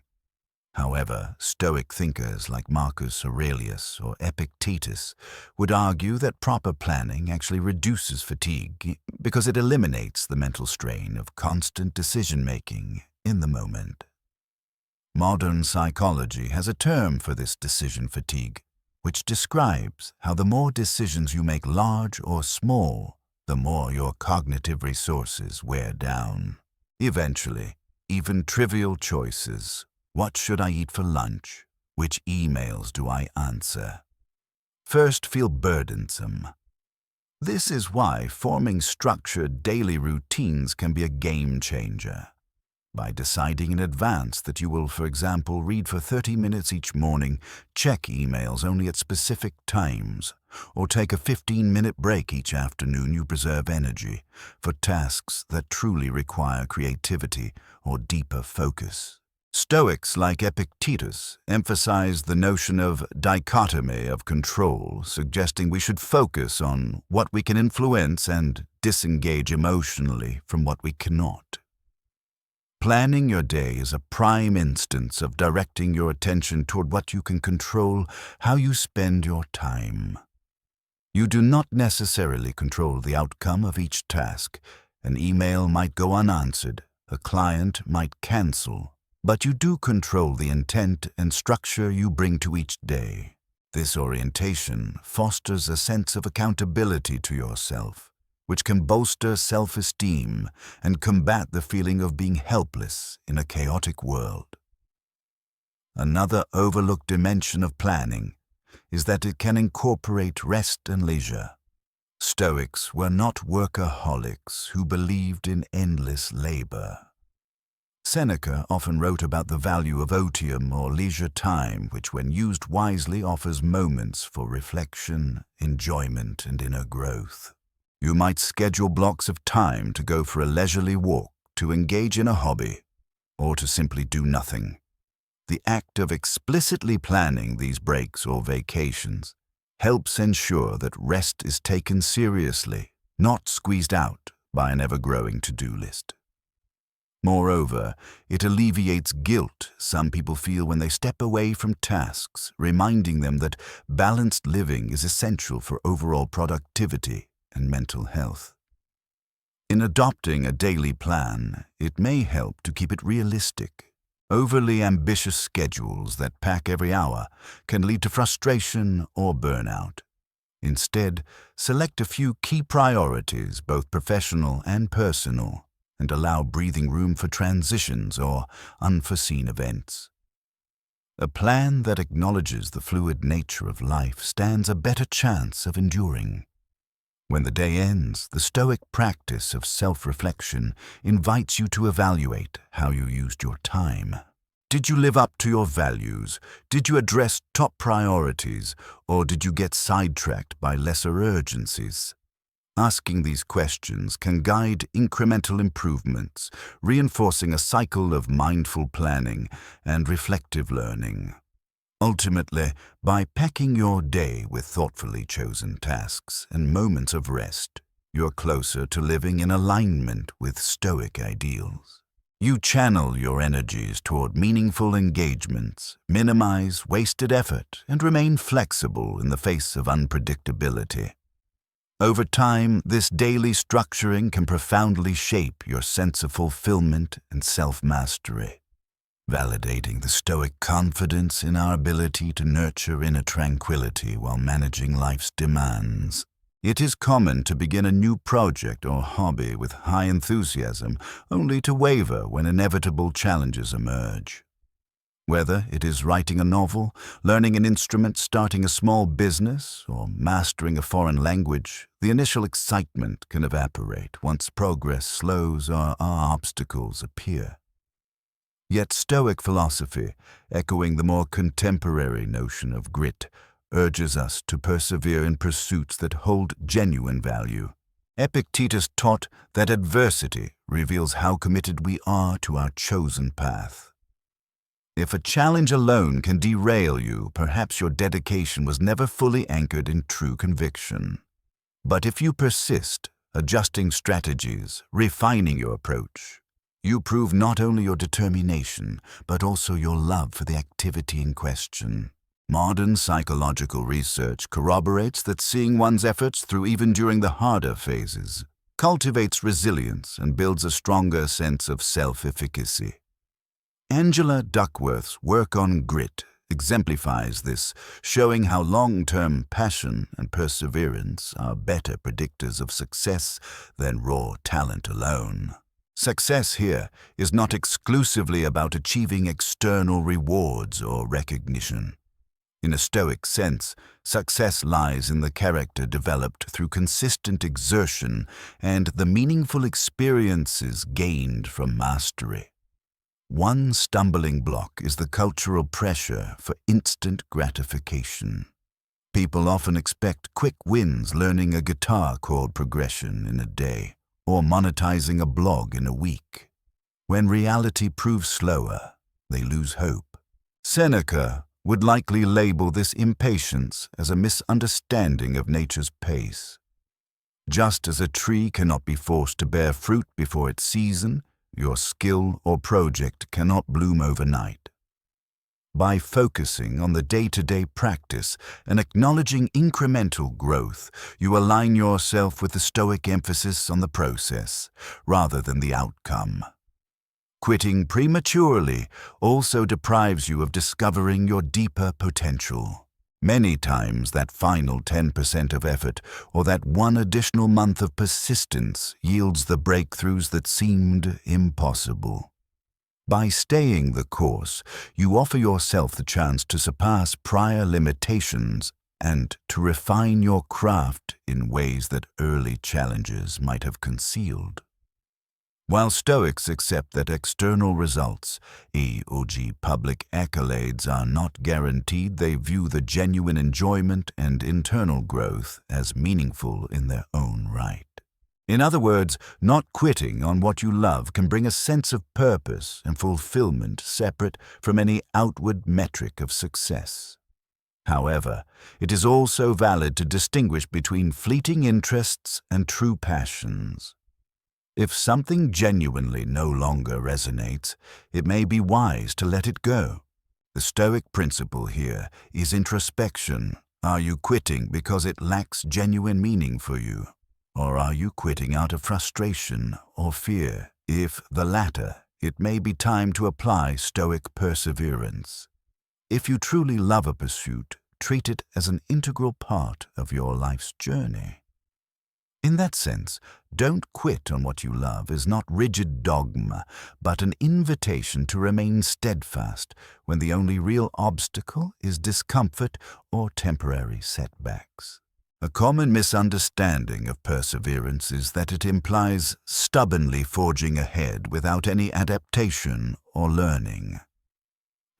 However, Stoic thinkers like Marcus Aurelius or Epictetus would argue that proper planning actually reduces fatigue because it eliminates the mental strain of constant decision-making in the moment. Modern psychology has a term for this decision fatigue, which describes how the more decisions you make, large or small, the more your cognitive resources wear down. Eventually, even trivial choices, what should I eat for lunch? Which emails do I answer? First feel burdensome. This is why forming structured daily routines can be a game changer. By deciding in advance that you will, for example, read for 30 minutes each morning, check emails only at specific times, or take a 15-minute break each afternoon, you preserve energy for tasks that truly require creativity or deeper focus. Stoics like Epictetus emphasize the notion of dichotomy of control, suggesting we should focus on what we can influence and disengage emotionally from what we cannot. Planning your day is a prime instance of directing your attention toward what you can control, how you spend your time. You do not necessarily control the outcome of each task. An email might go unanswered, a client might cancel, but you do control the intent and structure you bring to each day. This orientation fosters a sense of accountability to yourself, which can bolster self-esteem and combat the feeling of being helpless in a chaotic world. Another overlooked dimension of planning is that it can incorporate rest and leisure. Stoics were not workaholics who believed in endless labor. Seneca often wrote about the value of otium or leisure time, which when used wisely offers moments for reflection, enjoyment, and inner growth. You might schedule blocks of time to go for a leisurely walk, to engage in a hobby, or to simply do nothing. The act of explicitly planning these breaks or vacations helps ensure that rest is taken seriously, not squeezed out by an ever-growing to-do list. Moreover, it alleviates guilt some people feel when they step away from tasks, reminding them that balanced living is essential for overall productivity and mental health. In adopting a daily plan, it may help to keep it realistic. Overly ambitious schedules that pack every hour can lead to frustration or burnout. Instead, select a few key priorities, both professional and personal, and allow breathing room for transitions or unforeseen events. A plan that acknowledges the fluid nature of life stands a better chance of enduring. When the day ends, the Stoic practice of self-reflection invites you to evaluate how you used your time. Did you live up to your values? Did you address top priorities? Or did you get sidetracked by lesser urgencies? Asking these questions can guide incremental improvements, reinforcing a cycle of mindful planning and reflective learning. Ultimately, by packing your day with thoughtfully chosen tasks and moments of rest, you're closer to living in alignment with Stoic ideals. You channel your energies toward meaningful engagements, minimize wasted effort, and remain flexible in the face of unpredictability. Over time, this daily structuring can profoundly shape your sense of fulfillment and self-mastery, validating the Stoic confidence in our ability to nurture inner tranquility while managing life's demands. It is common to begin a new project or hobby with high enthusiasm, only to waver when inevitable challenges emerge. Whether it is writing a novel, learning an instrument, starting a small business, or mastering a foreign language, the initial excitement can evaporate once progress slows or obstacles appear. Yet Stoic philosophy, echoing the more contemporary notion of grit, urges us to persevere in pursuits that hold genuine value. Epictetus taught that adversity reveals how committed we are to our chosen path. If a challenge alone can derail you, perhaps your dedication was never fully anchored in true conviction. But if you persist, adjusting strategies, refining your approach, you prove not only your determination, but also your love for the activity in question. Modern psychological research corroborates that seeing one's efforts through even during the harder phases cultivates resilience and builds a stronger sense of self-efficacy. Angela Duckworth's work on grit exemplifies this, showing how long-term passion and perseverance are better predictors of success than raw talent alone. Success here is not exclusively about achieving external rewards or recognition. In a Stoic sense, success lies in the character developed through consistent exertion and the meaningful experiences gained from mastery. One stumbling block is the cultural pressure for instant gratification. People often expect quick wins, learning a guitar chord progression in a day or monetizing a blog in a week. When reality proves slower, they lose hope. Seneca would likely label this impatience as a misunderstanding of nature's pace. Just as a tree cannot be forced to bear fruit before its season, your skill or project cannot bloom overnight. By focusing on the day-to-day practice and acknowledging incremental growth, you align yourself with the Stoic emphasis on the process rather than the outcome. Quitting prematurely also deprives you of discovering your deeper potential. Many times that final 10% of effort or that one additional month of persistence yields the breakthroughs that seemed impossible. By staying the course, you offer yourself the chance to surpass prior limitations and to refine your craft in ways that early challenges might have concealed. While Stoics accept that external results, e.g. public accolades, are not guaranteed, they view the genuine enjoyment and internal growth as meaningful in their own right. In other words, not quitting on what you love can bring a sense of purpose and fulfillment separate from any outward metric of success. However, it is also valid to distinguish between fleeting interests and true passions. If something genuinely no longer resonates, it may be wise to let it go. The Stoic principle here is introspection. Are you quitting because it lacks genuine meaning for you? Or are you quitting out of frustration or fear? If the latter, it may be time to apply Stoic perseverance. If you truly love a pursuit, treat it as an integral part of your life's journey. In that sense, don't quit on what you love is not rigid dogma, but an invitation to remain steadfast when the only real obstacle is discomfort or temporary setbacks. A common misunderstanding of perseverance is that it implies stubbornly forging ahead without any adaptation or learning.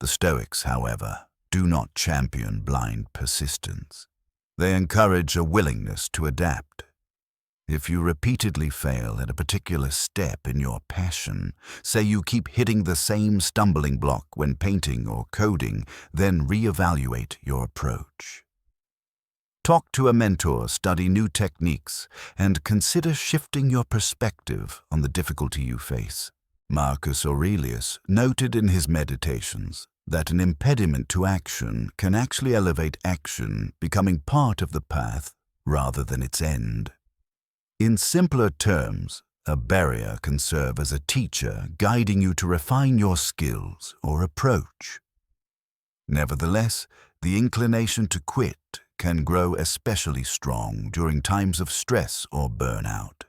The Stoics, however, do not champion blind persistence. They encourage a willingness to adapt. If you repeatedly fail at a particular step in your passion, say you keep hitting the same stumbling block when painting or coding, then reevaluate your approach. Talk to a mentor, study new techniques, and consider shifting your perspective on the difficulty you face. Marcus Aurelius noted in his Meditations that an impediment to action can actually elevate action, becoming part of the path rather than its end. In simpler terms, a barrier can serve as a teacher guiding you to refine your skills or approach. Nevertheless, the inclination to quit can grow especially strong during times of stress or burnout.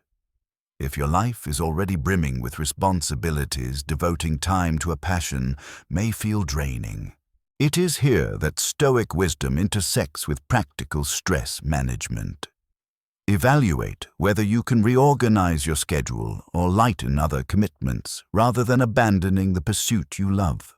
If your life is already brimming with responsibilities, devoting time to a passion may feel draining. It is here that Stoic wisdom intersects with practical stress management. Evaluate whether you can reorganize your schedule or lighten other commitments rather than abandoning the pursuit you love.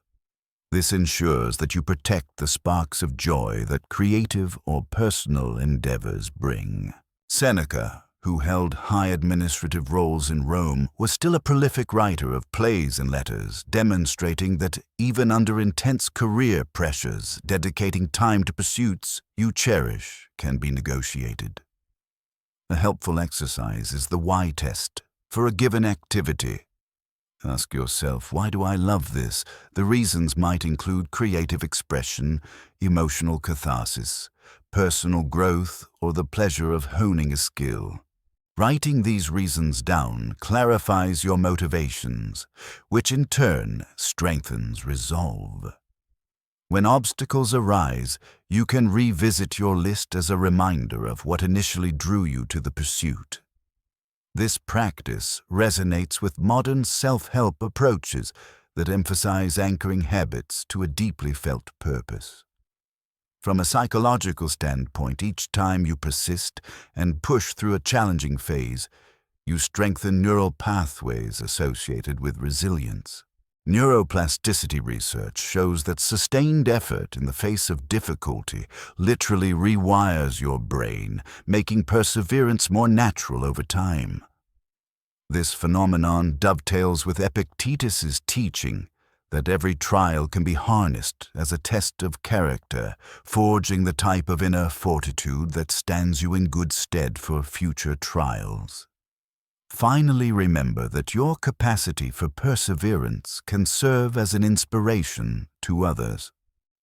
This ensures that you protect the sparks of joy that creative or personal endeavors bring. Seneca, who held high administrative roles in Rome, was still a prolific writer of plays and letters, demonstrating that even under intense career pressures, dedicating time to pursuits you cherish can be negotiated. A helpful exercise is the why test for a given activity. Ask yourself, why do I love this? The reasons might include creative expression, emotional catharsis, personal growth, or the pleasure of honing a skill. Writing these reasons down clarifies your motivations, which in turn strengthens resolve. When obstacles arise, you can revisit your list as a reminder of what initially drew you to the pursuit. This practice resonates with modern self-help approaches that emphasize anchoring habits to a deeply felt purpose. From a psychological standpoint, each time you persist and push through a challenging phase, you strengthen neural pathways associated with resilience. Neuroplasticity research shows that sustained effort in the face of difficulty literally rewires your brain, making perseverance more natural over time. This phenomenon dovetails with Epictetus's teaching that every trial can be harnessed as a test of character, forging the type of inner fortitude that stands you in good stead for future trials. Finally, remember that your capacity for perseverance can serve as an inspiration to others.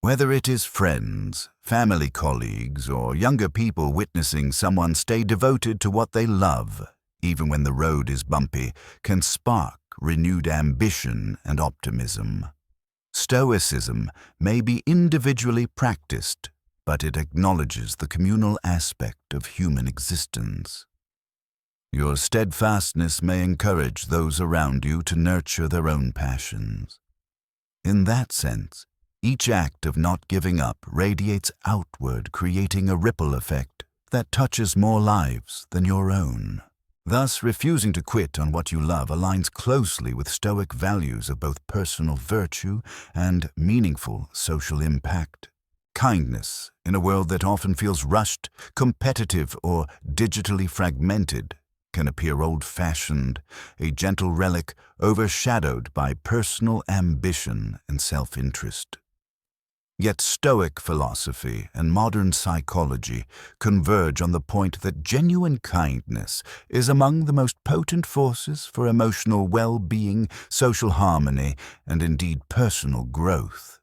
Whether it is friends, family colleagues, or younger people witnessing someone stay devoted to what they love, even when the road is bumpy, can spark renewed ambition and optimism. Stoicism may be individually practiced, but it acknowledges the communal aspect of human existence. Your steadfastness may encourage those around you to nurture their own passions. In that sense, each act of not giving up radiates outward, creating a ripple effect that touches more lives than your own. Thus, refusing to quit on what you love aligns closely with Stoic values of both personal virtue and meaningful social impact. Kindness, in a world that often feels rushed, competitive, or digitally fragmented, can appear old-fashioned, a gentle relic overshadowed by personal ambition and self-interest. Yet Stoic philosophy and modern psychology converge on the point that genuine kindness is among the most potent forces for emotional well-being, social harmony, and indeed personal growth.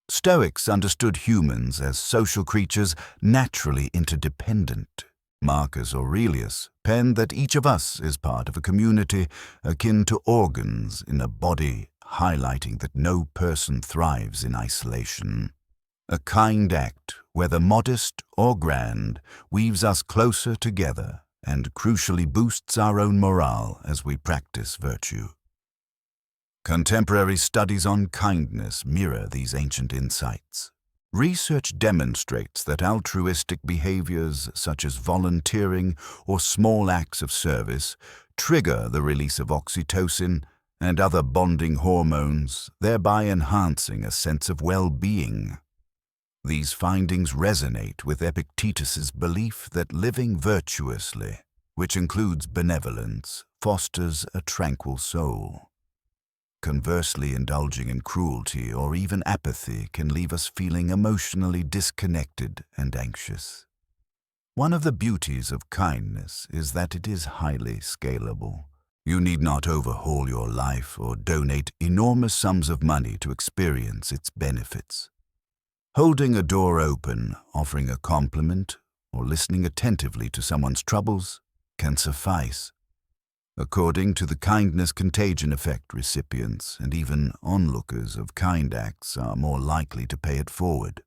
Stoics understood humans as social creatures naturally interdependent. Marcus Aurelius penned that each of us is part of a community akin to organs in a body, highlighting that no person thrives in isolation. A kind act, whether modest or grand, weaves us closer together and crucially boosts our own morale as we practice virtue. Contemporary studies on kindness mirror these ancient insights. Research demonstrates that altruistic behaviors such as volunteering or small acts of service trigger the release of oxytocin and other bonding hormones, thereby enhancing a sense of well-being. These findings resonate with Epictetus's belief that living virtuously, which includes benevolence, fosters a tranquil soul. Conversely, indulging in cruelty or even apathy can leave us feeling emotionally disconnected and anxious. One of the beauties of kindness is that it is highly scalable. You need not overhaul your life or donate enormous sums of money to experience its benefits. Holding a door open, offering a compliment, or listening attentively to someone's troubles can suffice. According to the kindness contagion effect, recipients and even onlookers of kind acts are more likely to pay it forward.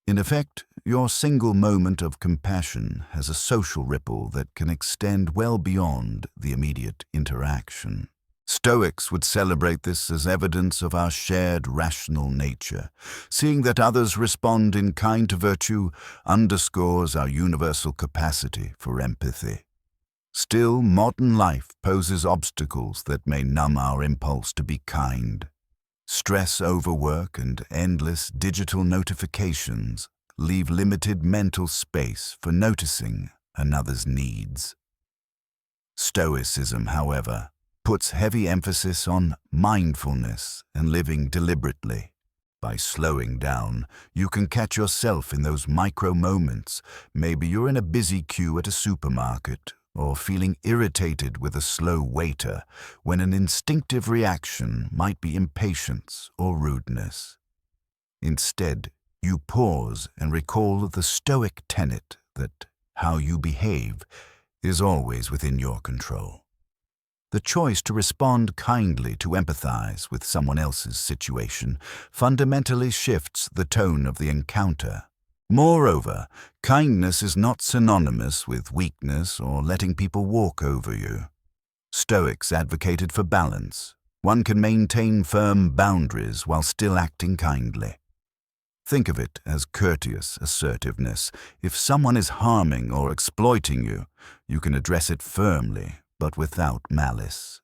In effect, your single moment of compassion has a social ripple that can extend well beyond the immediate interaction. Stoics would celebrate this as evidence of our shared rational nature. Seeing that others respond in kind to virtue underscores our universal capacity for empathy. Still, modern life poses obstacles that may numb our impulse to be kind. Stress, overwork, and endless digital notifications leave limited mental space for noticing another's needs. Stoicism, however, puts heavy emphasis on mindfulness and living deliberately. By slowing down, you can catch yourself in those micro moments. Maybe you're in a busy queue at a supermarket, or feeling irritated with a slow waiter, when an instinctive reaction might be impatience or rudeness. Instead, you pause and recall the Stoic tenet that how you behave is always within your control. The choice to respond kindly to empathize with someone else's situation fundamentally shifts the tone of the encounter. Moreover, kindness is not synonymous with weakness or letting people walk over you. Stoics advocated for balance. One can maintain firm boundaries while still acting kindly. Think of it as courteous assertiveness. If someone is harming or exploiting you, you can address it firmly, but without malice.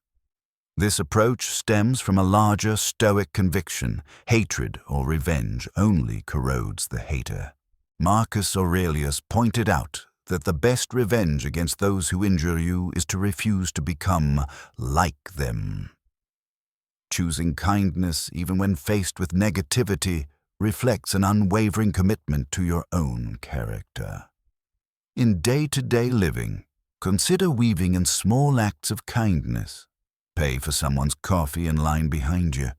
This approach stems from a larger Stoic conviction: hatred or revenge only corrodes the hater. Marcus Aurelius pointed out that the best revenge against those who injure you is to refuse to become like them. Choosing kindness even when faced with negativity reflects an unwavering commitment to your own character. In day-to-day living, consider weaving in small acts of kindness. Pay for someone's coffee in line behind you.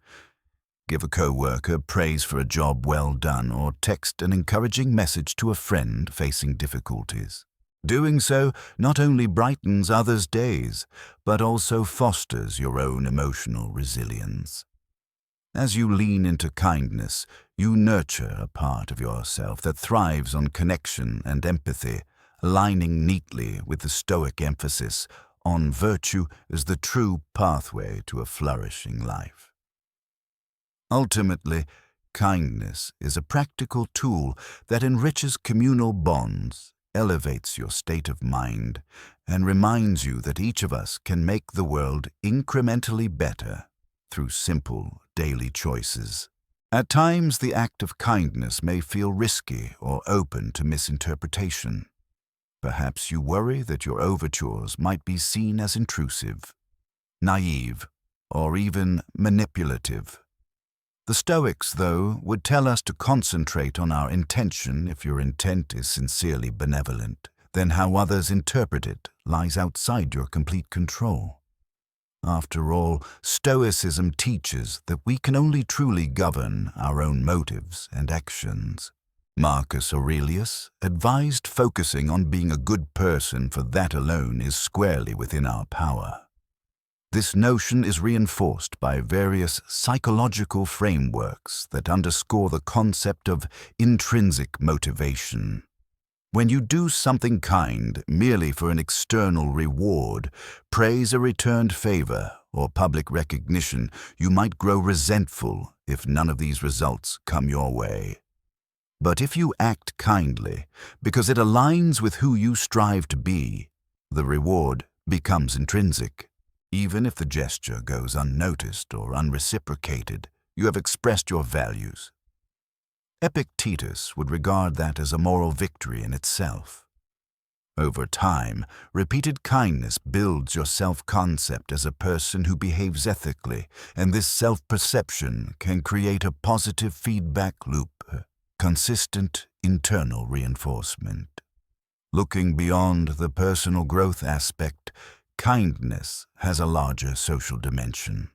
Give a co-worker praise for a job well done, or text an encouraging message to a friend facing difficulties. Doing so not only brightens others' days, but also fosters your own emotional resilience. As you lean into kindness, you nurture a part of yourself that thrives on connection and empathy, aligning neatly with the Stoic emphasis on virtue as the true pathway to a flourishing life. Ultimately, kindness is a practical tool that enriches communal bonds, elevates your state of mind, and reminds you that each of us can make the world incrementally better through simple daily choices. At times, the act of kindness may feel risky or open to misinterpretation. Perhaps you worry that your overtures might be seen as intrusive, naive, or even manipulative. The Stoics, though, would tell us to concentrate on our intention. If your intent is sincerely benevolent, then how others interpret it lies outside your complete control. After all, Stoicism teaches that we can only truly govern our own motives and actions. Marcus Aurelius advised focusing on being a good person, for that alone is squarely within our power. This notion is reinforced by various psychological frameworks that underscore the concept of intrinsic motivation. When you do something kind merely for an external reward, praise, a returned favor, or public recognition, you might grow resentful if none of these results come your way. But if you act kindly because it aligns with who you strive to be, the reward becomes intrinsic. Even if the gesture goes unnoticed or unreciprocated, you have expressed your values. Epictetus would regard that as a moral victory in itself. Over time, repeated kindness builds your self-concept as a person who behaves ethically, and this self-perception can create a positive feedback loop, consistent internal reinforcement. Looking beyond the personal growth aspect, kindness has a larger social dimension.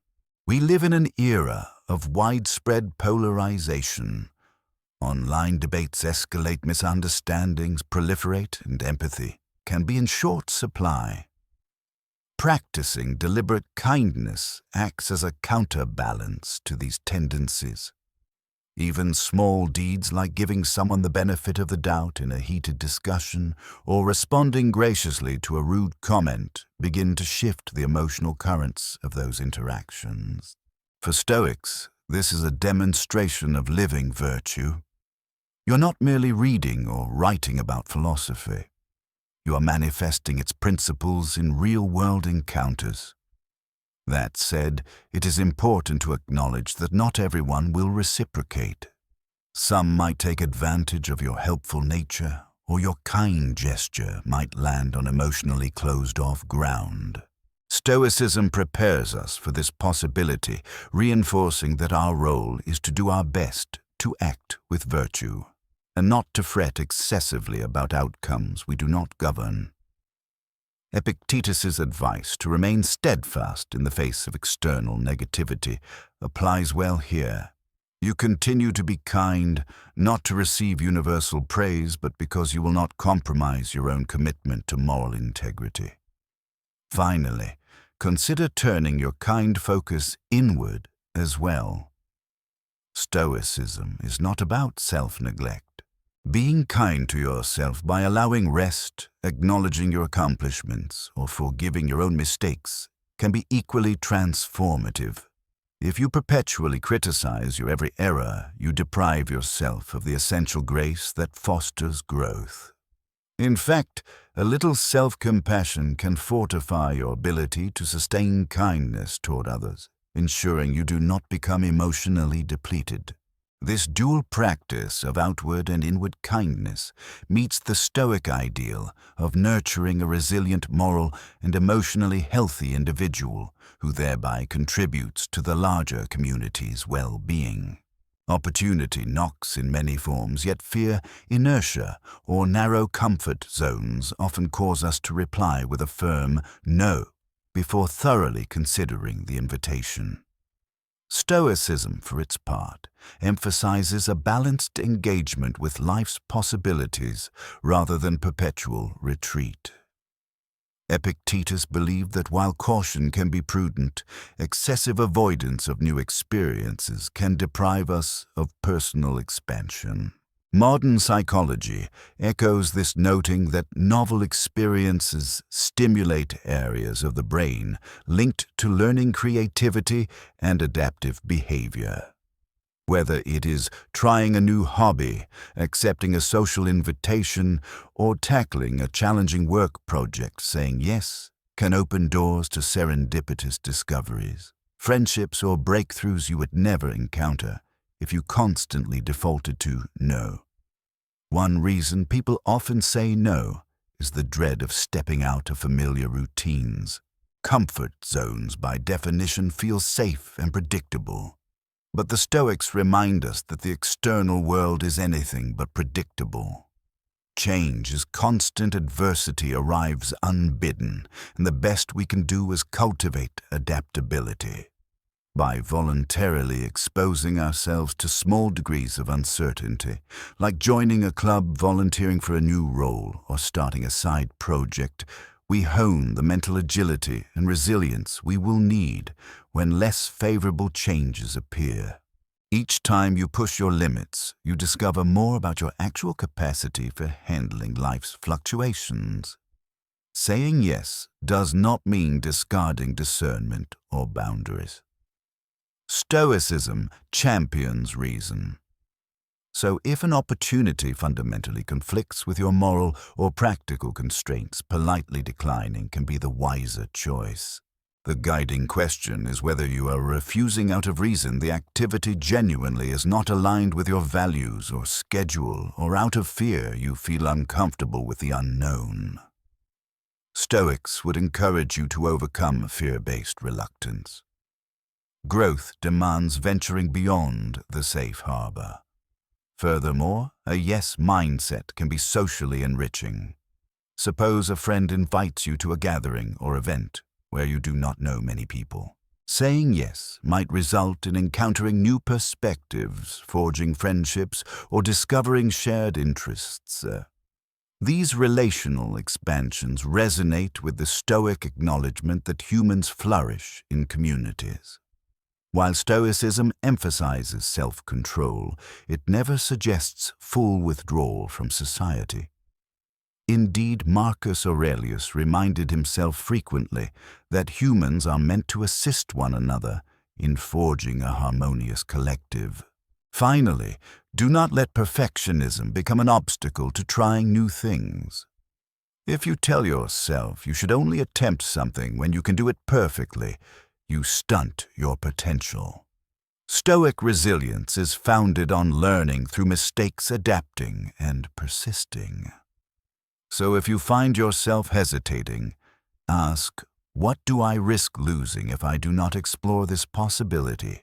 We live in an era of widespread polarization. Online debates escalate, misunderstandings proliferate, and empathy can be in short supply. Practicing deliberate kindness acts as a counterbalance to these tendencies. Even small deeds like giving someone the benefit of the doubt in a heated discussion or responding graciously to a rude comment begin to shift the emotional currents of those interactions. For Stoics, this is a demonstration of living virtue. You're not merely reading or writing about philosophy. You are manifesting its principles in real-world encounters. That said, it is important to acknowledge that not everyone will reciprocate. Some might take advantage of your helpful nature, or your kind gesture might land on emotionally closed-off ground. Stoicism prepares us for this possibility, reinforcing that our role is to do our best to act with virtue, and not to fret excessively about outcomes we do not govern. Epictetus's advice to remain steadfast in the face of external negativity applies well here. You continue to be kind, not to receive universal praise, but because you will not compromise your own commitment to moral integrity. Finally, consider turning your kind focus inward as well. Stoicism is not about self-neglect. Being kind to yourself by allowing rest, acknowledging your accomplishments, or forgiving your own mistakes can be equally transformative. If you perpetually criticize your every error, you deprive yourself of the essential grace that fosters growth. In fact, a little self-compassion can fortify your ability to sustain kindness toward others, ensuring you do not become emotionally depleted. This dual practice of outward and inward kindness meets the Stoic ideal of nurturing a resilient, moral, and emotionally healthy individual who thereby contributes to the larger community's well-being. Opportunity knocks in many forms, yet fear, inertia, or narrow comfort zones often cause us to reply with a firm no before thoroughly considering the invitation. Stoicism, for its part, emphasizes a balanced engagement with life's possibilities rather than perpetual retreat. Epictetus believed that while caution can be prudent, excessive avoidance of new experiences can deprive us of personal expansion. Modern psychology echoes this, noting that novel experiences stimulate areas of the brain linked to learning, creativity, and adaptive behavior. Whether it is trying a new hobby, accepting a social invitation, or tackling a challenging work project, saying yes can open doors to serendipitous discoveries, friendships, or breakthroughs you would never encounter if you constantly defaulted to no. One reason people often say no is the dread of stepping out of familiar routines. Comfort zones, by definition, feel safe and predictable. But the Stoics remind us that the external world is anything but predictable. Change is constant, adversity arrives unbidden, and the best we can do is cultivate adaptability. By voluntarily exposing ourselves to small degrees of uncertainty, like joining a club, volunteering for a new role, or starting a side project, we hone the mental agility and resilience we will need when less favorable changes appear. Each time you push your limits, you discover more about your actual capacity for handling life's fluctuations. Saying yes does not mean discarding discernment or boundaries. Stoicism champions reason. So if an opportunity fundamentally conflicts with your moral or practical constraints, politely declining can be the wiser choice. The guiding question is whether you are refusing out of reason the activity genuinely is not aligned with your values or schedule, or out of fear you feel uncomfortable with the unknown. Stoics would encourage you to overcome fear-based reluctance. Growth demands venturing beyond the safe harbor. Furthermore, a yes mindset can be socially enriching. Suppose a friend invites you to a gathering or event where you do not know many people. Saying yes might result in encountering new perspectives, forging friendships, or discovering shared interests. These relational expansions resonate with the Stoic acknowledgement that humans flourish in communities. While Stoicism emphasizes self-control, it never suggests full withdrawal from society. Indeed, Marcus Aurelius reminded himself frequently that humans are meant to assist one another in forging a harmonious collective. Finally, do not let perfectionism become an obstacle to trying new things. If you tell yourself you should only attempt something when you can do it perfectly, you stunt your potential. Stoic resilience is founded on learning through mistakes, adapting, and persisting. So if you find yourself hesitating, ask, what do I risk losing if I do not explore this possibility?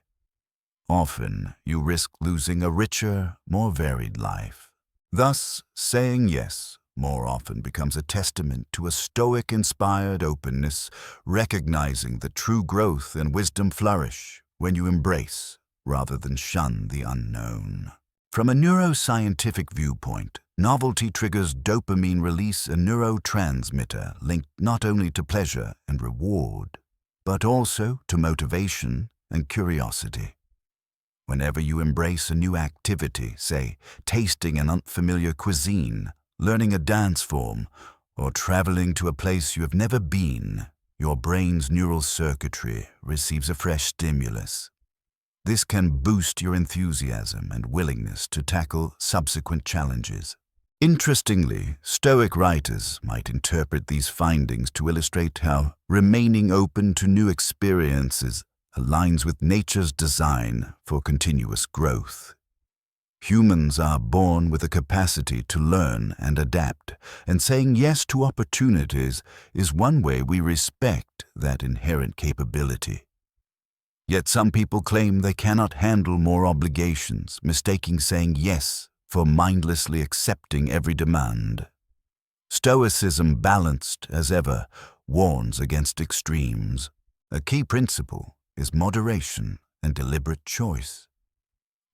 Often, you risk losing a richer, more varied life. Thus, saying yes more often becomes a testament to a Stoic-inspired openness, recognizing that true growth and wisdom flourish when you embrace rather than shun the unknown. From a neuroscientific viewpoint, novelty triggers dopamine release, a neurotransmitter linked not only to pleasure and reward, but also to motivation and curiosity. Whenever you embrace a new activity, say, tasting an unfamiliar cuisine, learning a dance form, or traveling to a place you have never been, your brain's neural circuitry receives a fresh stimulus. This can boost your enthusiasm and willingness to tackle subsequent challenges. Interestingly, Stoic writers might interpret these findings to illustrate how remaining open to new experiences aligns with nature's design for continuous growth. Humans are born with a capacity to learn and adapt, and saying yes to opportunities is one way we respect that inherent capability. Yet some people claim they cannot handle more obligations, mistaking saying yes for mindlessly accepting every demand. Stoicism, balanced as ever, warns against extremes. A key principle is moderation and deliberate choice.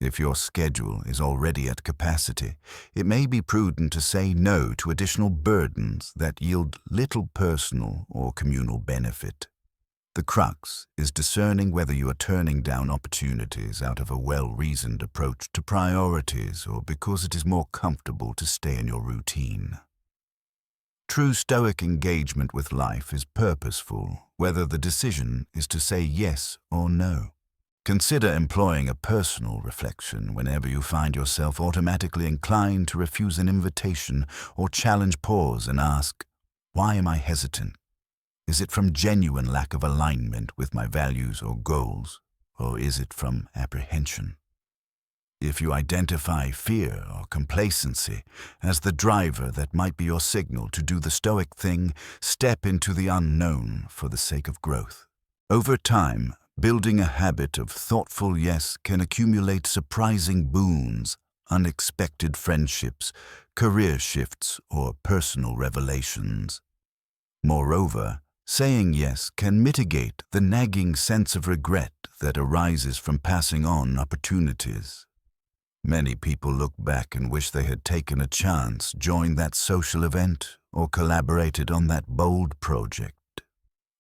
If your schedule is already at capacity, it may be prudent to say no to additional burdens that yield little personal or communal benefit. The crux is discerning whether you are turning down opportunities out of a well-reasoned approach to priorities or because it is more comfortable to stay in your routine. True Stoic engagement with life is purposeful, whether the decision is to say yes or no. Consider employing a personal reflection whenever you find yourself automatically inclined to refuse an invitation or challenge. Pause and ask, why am I hesitant? Is it from genuine lack of alignment with my values or goals, or is it from apprehension? If you identify fear or complacency as the driver that might be your signal to do the Stoic thing, step into the unknown for the sake of growth. Over time, building a habit of thoughtful yes can accumulate surprising boons, unexpected friendships, career shifts, or personal revelations. Moreover, saying yes can mitigate the nagging sense of regret that arises from passing on opportunities. Many people look back and wish they had taken a chance, joined that social event, or collaborated on that bold project.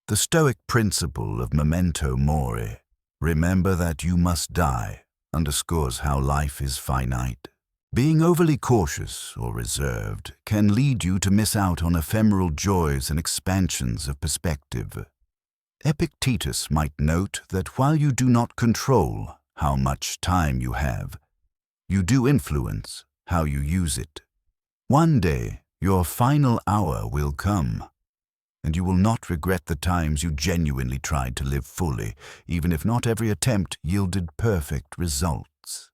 The Stoic principle of memento mori, remember that you must die, underscores how life is finite. Being overly cautious or reserved can lead you to miss out on ephemeral joys and expansions of perspective. Epictetus might note that while you do not control how much time you have, you do influence how you use it. One day, your final hour will come, and you will not regret the times you genuinely tried to live fully, even if not every attempt yielded perfect results.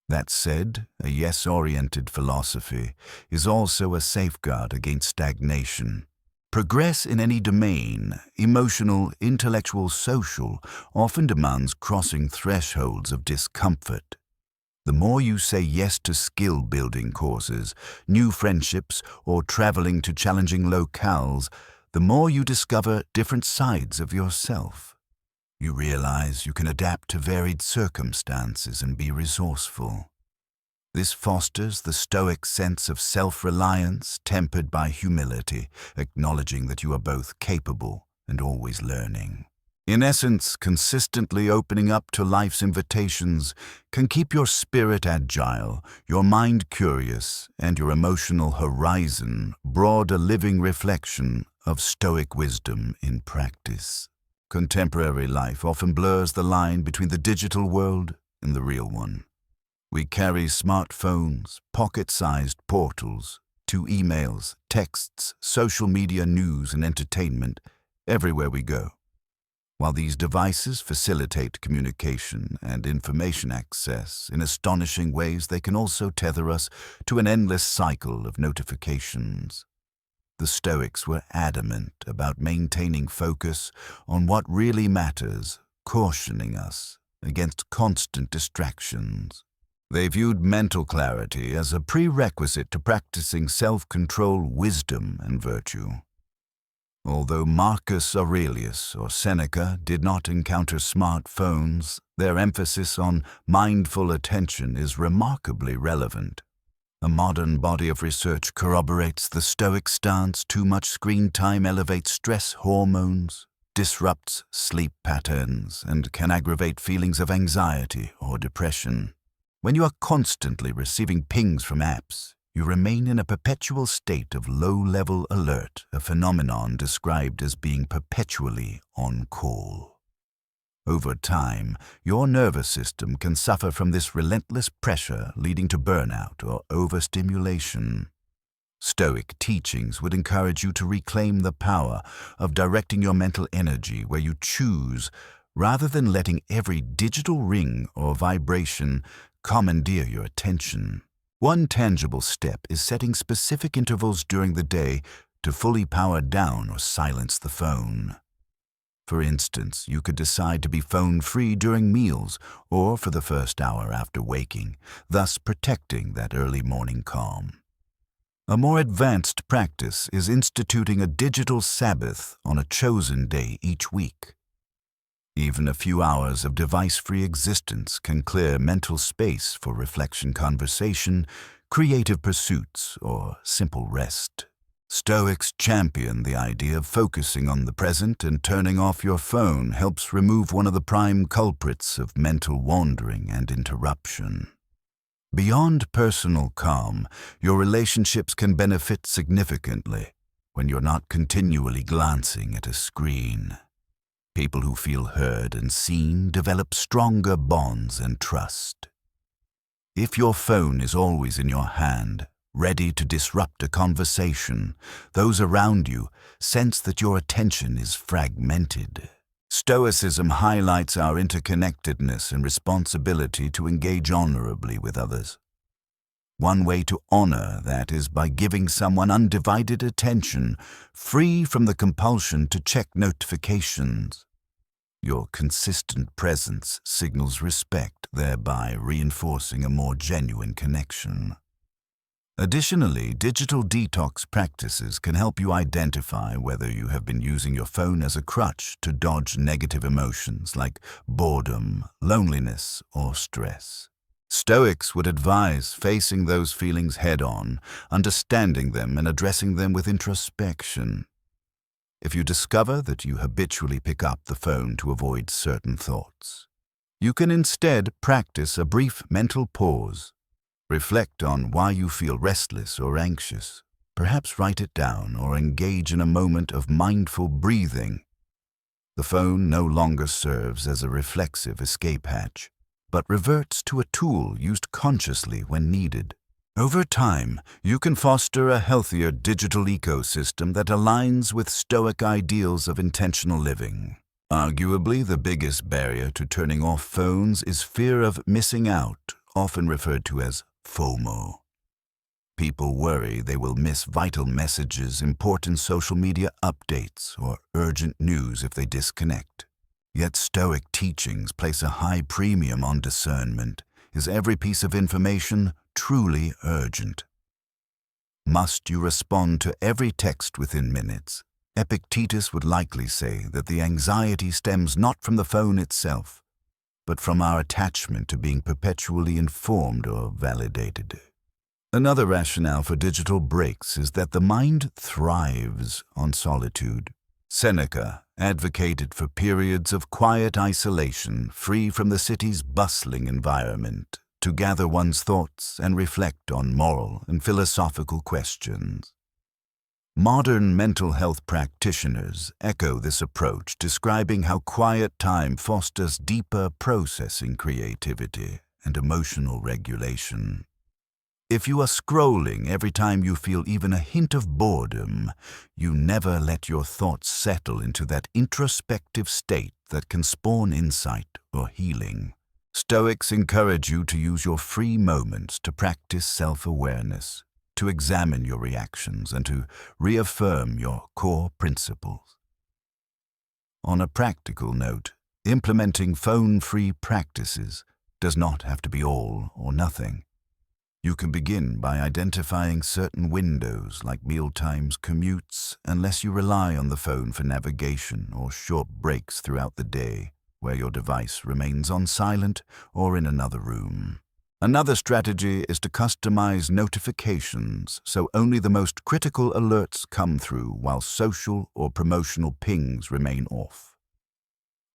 That said, a yes-oriented philosophy is also a safeguard against stagnation. Progress in any domain, emotional, intellectual, social, often demands crossing thresholds of discomfort. The more you say yes to skill-building courses, new friendships, or traveling to challenging locales, the more you discover different sides of yourself. You realize you can adapt to varied circumstances and be resourceful. This fosters the Stoic sense of self-reliance tempered by humility, acknowledging that you are both capable and always learning. In essence, consistently opening up to life's invitations can keep your spirit agile, your mind curious, and your emotional horizon broad, a living reflection of Stoic wisdom in practice. Contemporary life often blurs the line between the digital world and the real one. We carry smartphones, pocket-sized portals, to emails, texts, social media, news, and entertainment everywhere we go. While these devices facilitate communication and information access in astonishing ways, they can also tether us to an endless cycle of notifications. The Stoics were adamant about maintaining focus on what really matters, cautioning us against constant distractions. They viewed mental clarity as a prerequisite to practicing self-control, wisdom, and virtue. Although Marcus Aurelius or Seneca did not encounter smartphones, their emphasis on mindful attention is remarkably relevant. A modern body of research corroborates the Stoic stance: too much screen time elevates stress hormones, disrupts sleep patterns, and can aggravate feelings of anxiety or depression. When you are constantly receiving pings from apps, you remain in a perpetual state of low-level alert, a phenomenon described as being perpetually on call. Over time, your nervous system can suffer from this relentless pressure, leading to burnout or overstimulation. Stoic teachings would encourage you to reclaim the power of directing your mental energy where you choose, rather than letting every digital ring or vibration commandeer your attention. One tangible step is setting specific intervals during the day to fully power down or silence the phone. For instance, you could decide to be phone-free during meals or for the first hour after waking, thus protecting that early morning calm. A more advanced practice is instituting a digital Sabbath on a chosen day each week. Even a few hours of device-free existence can clear mental space for reflection, conversation, creative pursuits, or simple rest. Stoics champion the idea of focusing on the present, and turning off your phone helps remove one of the prime culprits of mental wandering and interruption. Beyond personal calm, your relationships can benefit significantly when you're not continually glancing at a screen. People who feel heard and seen develop stronger bonds and trust. If your phone is always in your hand, ready to disrupt a conversation, those around you sense that your attention is fragmented. Stoicism highlights our interconnectedness and responsibility to engage honorably with others. One way to honor that is by giving someone undivided attention, free from the compulsion to check notifications. Your consistent presence signals respect, thereby reinforcing a more genuine connection. Additionally, digital detox practices can help you identify whether you have been using your phone as a crutch to dodge negative emotions like boredom, loneliness, or stress. Stoics would advise facing those feelings head-on, understanding them and addressing them with introspection. If you discover that you habitually pick up the phone to avoid certain thoughts, you can instead practice a brief mental pause. Reflect on why you feel restless or anxious. Perhaps write it down or engage in a moment of mindful breathing. The phone no longer serves as a reflexive escape hatch, but reverts to a tool used consciously when needed. Over time, you can foster a healthier digital ecosystem that aligns with Stoic ideals of intentional living. Arguably, the biggest barrier to turning off phones is fear of missing out, often referred to as FOMO. People worry they will miss vital messages, important social media updates, or urgent news if they disconnect. Yet Stoic teachings place a high premium on discernment. Is every piece of information truly urgent? Must you respond to every text within minutes? Epictetus would likely say that the anxiety stems not from the phone itself, but from our attachment to being perpetually informed or validated. Another rationale for digital breaks is that the mind thrives on solitude. Seneca advocated for periods of quiet isolation, free from the city's bustling environment, to gather one's thoughts and reflect on moral and philosophical questions. Modern mental health practitioners echo this approach, describing how quiet time fosters deeper processing creativity and emotional regulation. If you are scrolling every time you feel even a hint of boredom, you never let your thoughts settle into that introspective state that can spawn insight or healing. Stoics encourage you to use your free moments to practice self-awareness, to examine your reactions, and to reaffirm your core principles. On a practical note, implementing phone-free practices does not have to be all or nothing. You can begin by identifying certain windows like mealtimes, commutes, unless you rely on the phone for navigation or short breaks throughout the day where your device remains on silent or in another room. Another strategy is to customize notifications so only the most critical alerts come through while social or promotional pings remain off.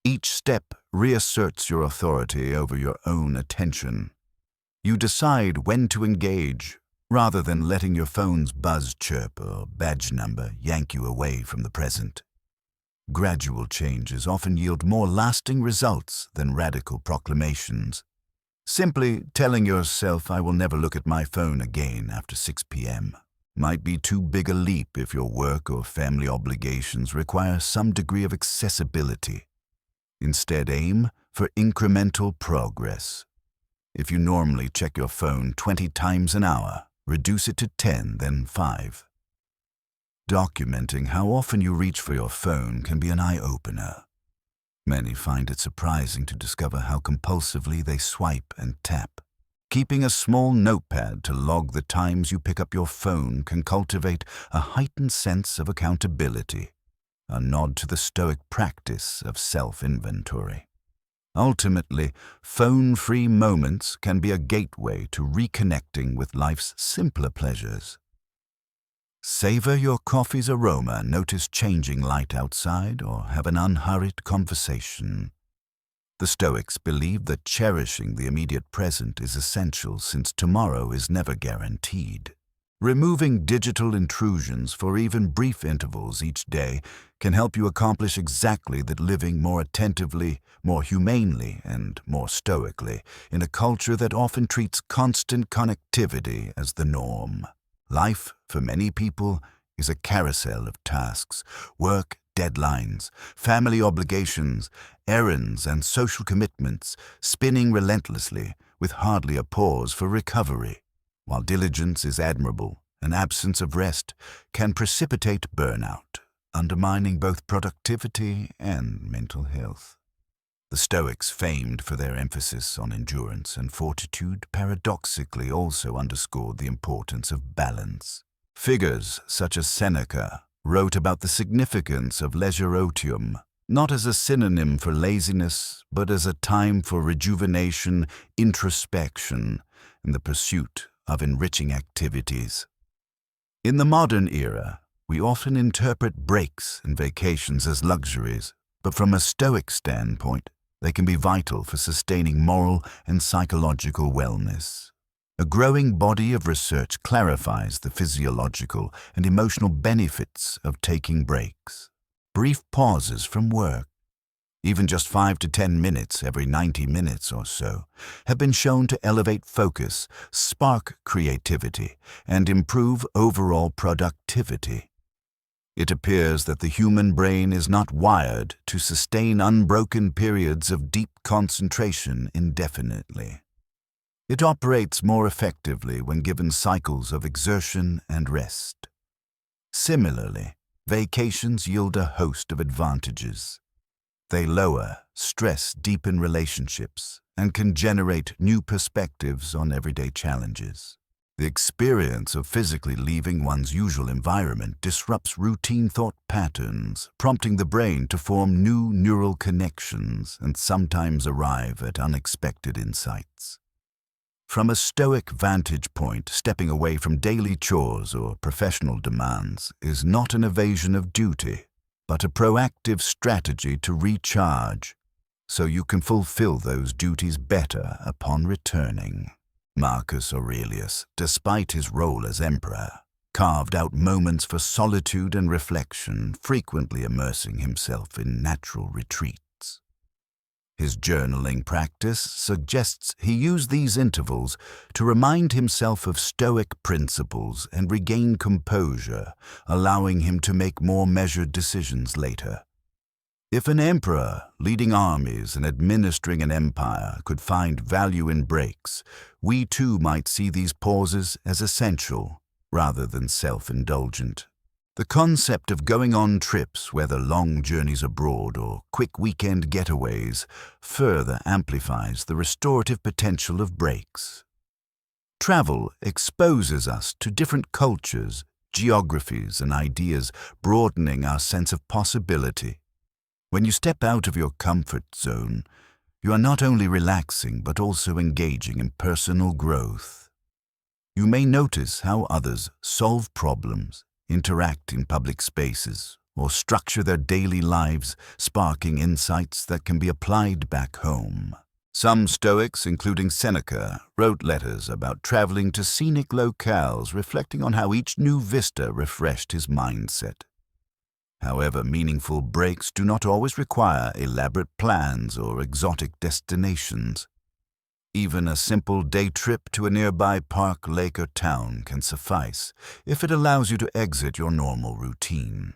Each step reasserts your authority over your own attention. You decide when to engage, rather than letting your phone's buzz chirp or badge number yank you away from the present. Gradual changes often yield more lasting results than radical proclamations. Simply telling yourself, "I will never look at my phone again after 6 p.m." might be too big a leap if your work or family obligations require some degree of accessibility. Instead, aim for incremental progress. If you normally check your phone 20 times an hour, reduce it to 10, then 5. Documenting how often you reach for your phone can be an eye-opener. Many find it surprising to discover how compulsively they swipe and tap. Keeping a small notepad to log the times you pick up your phone can cultivate a heightened sense of accountability, a nod to the Stoic practice of self-inventory. Ultimately, phone-free moments can be a gateway to reconnecting with life's simpler pleasures. Savor your coffee's aroma, notice changing light outside, or have an unhurried conversation. The Stoics believe that cherishing the immediate present is essential since tomorrow is never guaranteed. Removing digital intrusions for even brief intervals each day can help you accomplish exactly that, living more attentively, more humanely, and more stoically in a culture that often treats constant connectivity as the norm. Life, for many people, is a carousel of tasks, work, deadlines, family obligations, errands, and social commitments, spinning relentlessly with hardly a pause for recovery. While diligence is admirable, an absence of rest can precipitate burnout, undermining both productivity and mental health. The Stoics, famed for their emphasis on endurance and fortitude, paradoxically also underscored the importance of balance. Figures such as Seneca wrote about the significance of leisureotium, not as a synonym for laziness, but as a time for rejuvenation, introspection, and the pursuit of enriching activities. In the modern era, we often interpret breaks and vacations as luxuries, but from a Stoic standpoint, they can be vital for sustaining moral and psychological wellness. A growing body of research clarifies the physiological and emotional benefits of taking breaks. Brief pauses from work, even just 5 to 10 minutes every 90 minutes or so, have been shown to elevate focus, spark creativity, and improve overall productivity. It appears that the human brain is not wired to sustain unbroken periods of deep concentration indefinitely. It operates more effectively when given cycles of exertion and rest. Similarly, vacations yield a host of advantages. They lower stress, deepen relationships, and can generate new perspectives on everyday challenges. The experience of physically leaving one's usual environment disrupts routine thought patterns, prompting the brain to form new neural connections and sometimes arrive at unexpected insights. From a Stoic vantage point, stepping away from daily chores or professional demands is not an evasion of duty, but a proactive strategy to recharge, so you can fulfill those duties better upon returning. Marcus Aurelius, despite his role as emperor, carved out moments for solitude and reflection, frequently immersing himself in natural retreats. His journaling practice suggests he used these intervals to remind himself of Stoic principles and regain composure, allowing him to make more measured decisions later. If an emperor, leading armies and administering an empire, could find value in breaks, we too might see these pauses as essential rather than self-indulgent. The concept of going on trips, whether long journeys abroad or quick weekend getaways, further amplifies the restorative potential of breaks. Travel exposes us to different cultures, geographies, and ideas, broadening our sense of possibility. When you step out of your comfort zone, you are not only relaxing but also engaging in personal growth. You may notice how others solve problems, interact in public spaces, or structure their daily lives, sparking insights that can be applied back home. Some Stoics, including Seneca, wrote letters about traveling to scenic locales, reflecting on how each new vista refreshed his mindset. However, meaningful breaks do not always require elaborate plans or exotic destinations. Even a simple day trip to a nearby park, lake, or town can suffice if it allows you to exit your normal routine.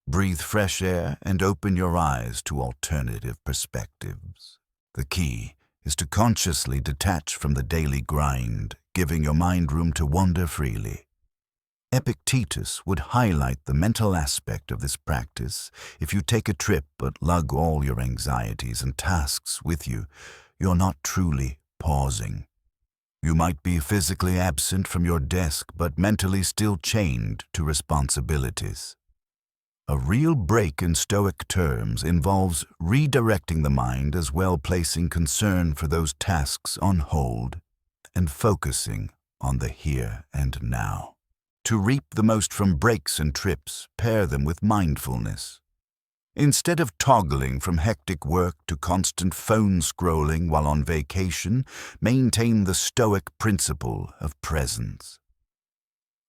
Breathe fresh air and open your eyes to alternative perspectives. The key is to consciously detach from the daily grind, giving your mind room to wander freely. Epictetus would highlight the mental aspect of this practice. If you take a trip but lug all your anxieties and tasks with you, you're not truly pausing. You might be physically absent from your desk but mentally still chained to responsibilities. A real break in Stoic terms involves redirecting the mind as well, placing concern for those tasks on hold and focusing on the here and now. To reap the most from breaks and trips, pair them with mindfulness. Instead of toggling from hectic work to constant phone scrolling while on vacation, maintain the Stoic principle of presence.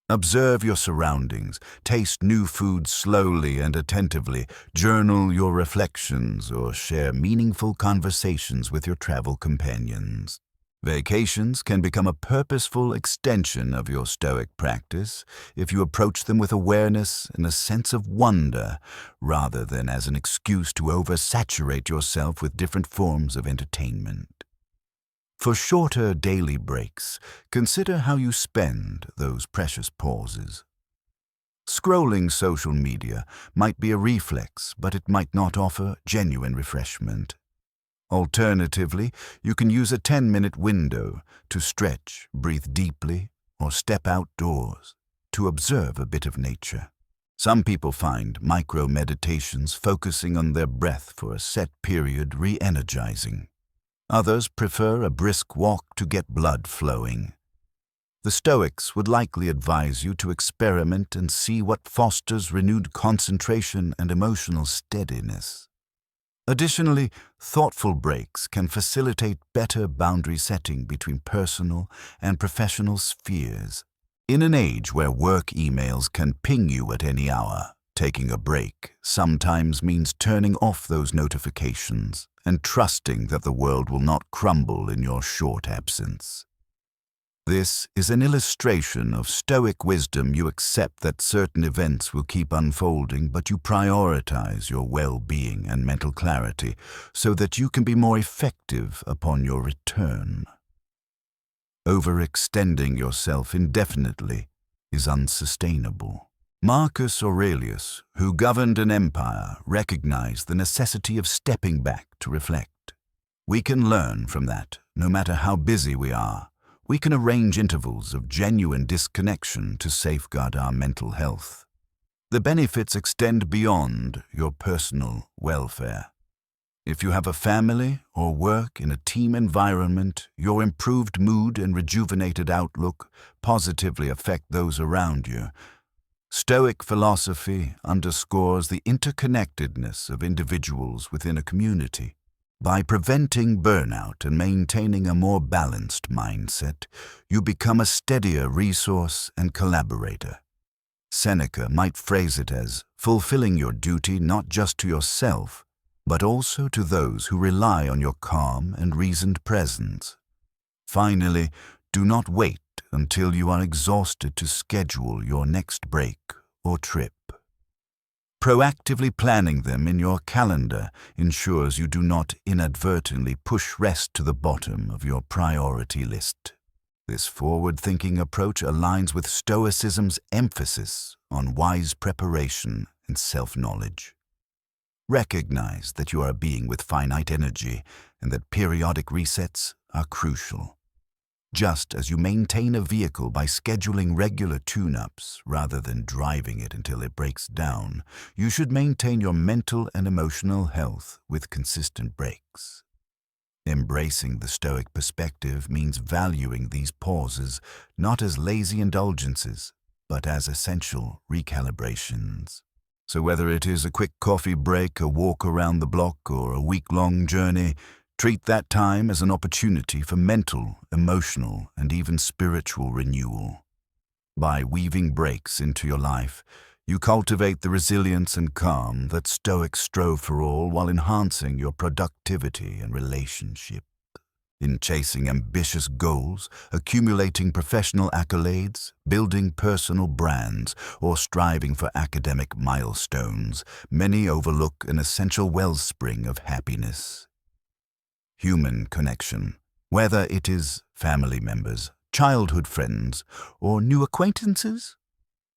Observe your surroundings, taste new foods slowly and attentively, journal your reflections, or share meaningful conversations with your travel companions. Vacations can become a purposeful extension of your Stoic practice if you approach them with awareness and a sense of wonder, rather than as an excuse to oversaturate yourself with different forms of entertainment. For shorter daily breaks, consider how you spend those precious pauses. Scrolling social media might be a reflex, but it might not offer genuine refreshment. Alternatively, you can use a 10-minute window to stretch, breathe deeply, or step outdoors to observe a bit of nature. Some people find micro-meditations focusing on their breath for a set period re-energizing. Others prefer a brisk walk to get blood flowing. The Stoics would likely advise you to experiment and see what fosters renewed concentration and emotional steadiness. Additionally, thoughtful breaks can facilitate better boundary setting between personal and professional spheres. In an age where work emails can ping you at any hour, taking a break sometimes means turning off those notifications and trusting that the world will not crumble in your short absence. This is an illustration of Stoic wisdom. You accept that certain events will keep unfolding, but you prioritize your well-being and mental clarity so that you can be more effective upon your return. Overextending yourself indefinitely is unsustainable. Marcus Aurelius, who governed an empire, recognized the necessity of stepping back to reflect. We can learn from that, no matter how busy we are. We can arrange intervals of genuine disconnection to safeguard our mental health. The benefits extend beyond your personal welfare. If you have a family or work in a team environment, your improved mood and rejuvenated outlook positively affect those around you. Stoic philosophy underscores the interconnectedness of individuals within a community. By preventing burnout and maintaining a more balanced mindset, you become a steadier resource and collaborator. Seneca might phrase it as fulfilling your duty not just to yourself, but also to those who rely on your calm and reasoned presence. Finally, do not wait until you are exhausted to schedule your next break or trip. Proactively planning them in your calendar ensures you do not inadvertently push rest to the bottom of your priority list. This forward-thinking approach aligns with Stoicism's emphasis on wise preparation and self-knowledge. Recognize that you are a being with finite energy and that periodic resets are crucial. Just as you maintain a vehicle by scheduling regular tune-ups rather than driving it until it breaks down, you should maintain your mental and emotional health with consistent breaks. Embracing the Stoic perspective means valuing these pauses not as lazy indulgences, but as essential recalibrations. So whether it is a quick coffee break, a walk around the block, or a week-long journey, treat that time as an opportunity for mental, emotional, and even spiritual renewal. By weaving breaks into your life, you cultivate the resilience and calm that Stoics strove for all while enhancing your productivity and relationship. In chasing ambitious goals, accumulating professional accolades, building personal brands, or striving for academic milestones, many overlook an essential wellspring of happiness. Human connection, whether it is family members, childhood friends, or new acquaintances.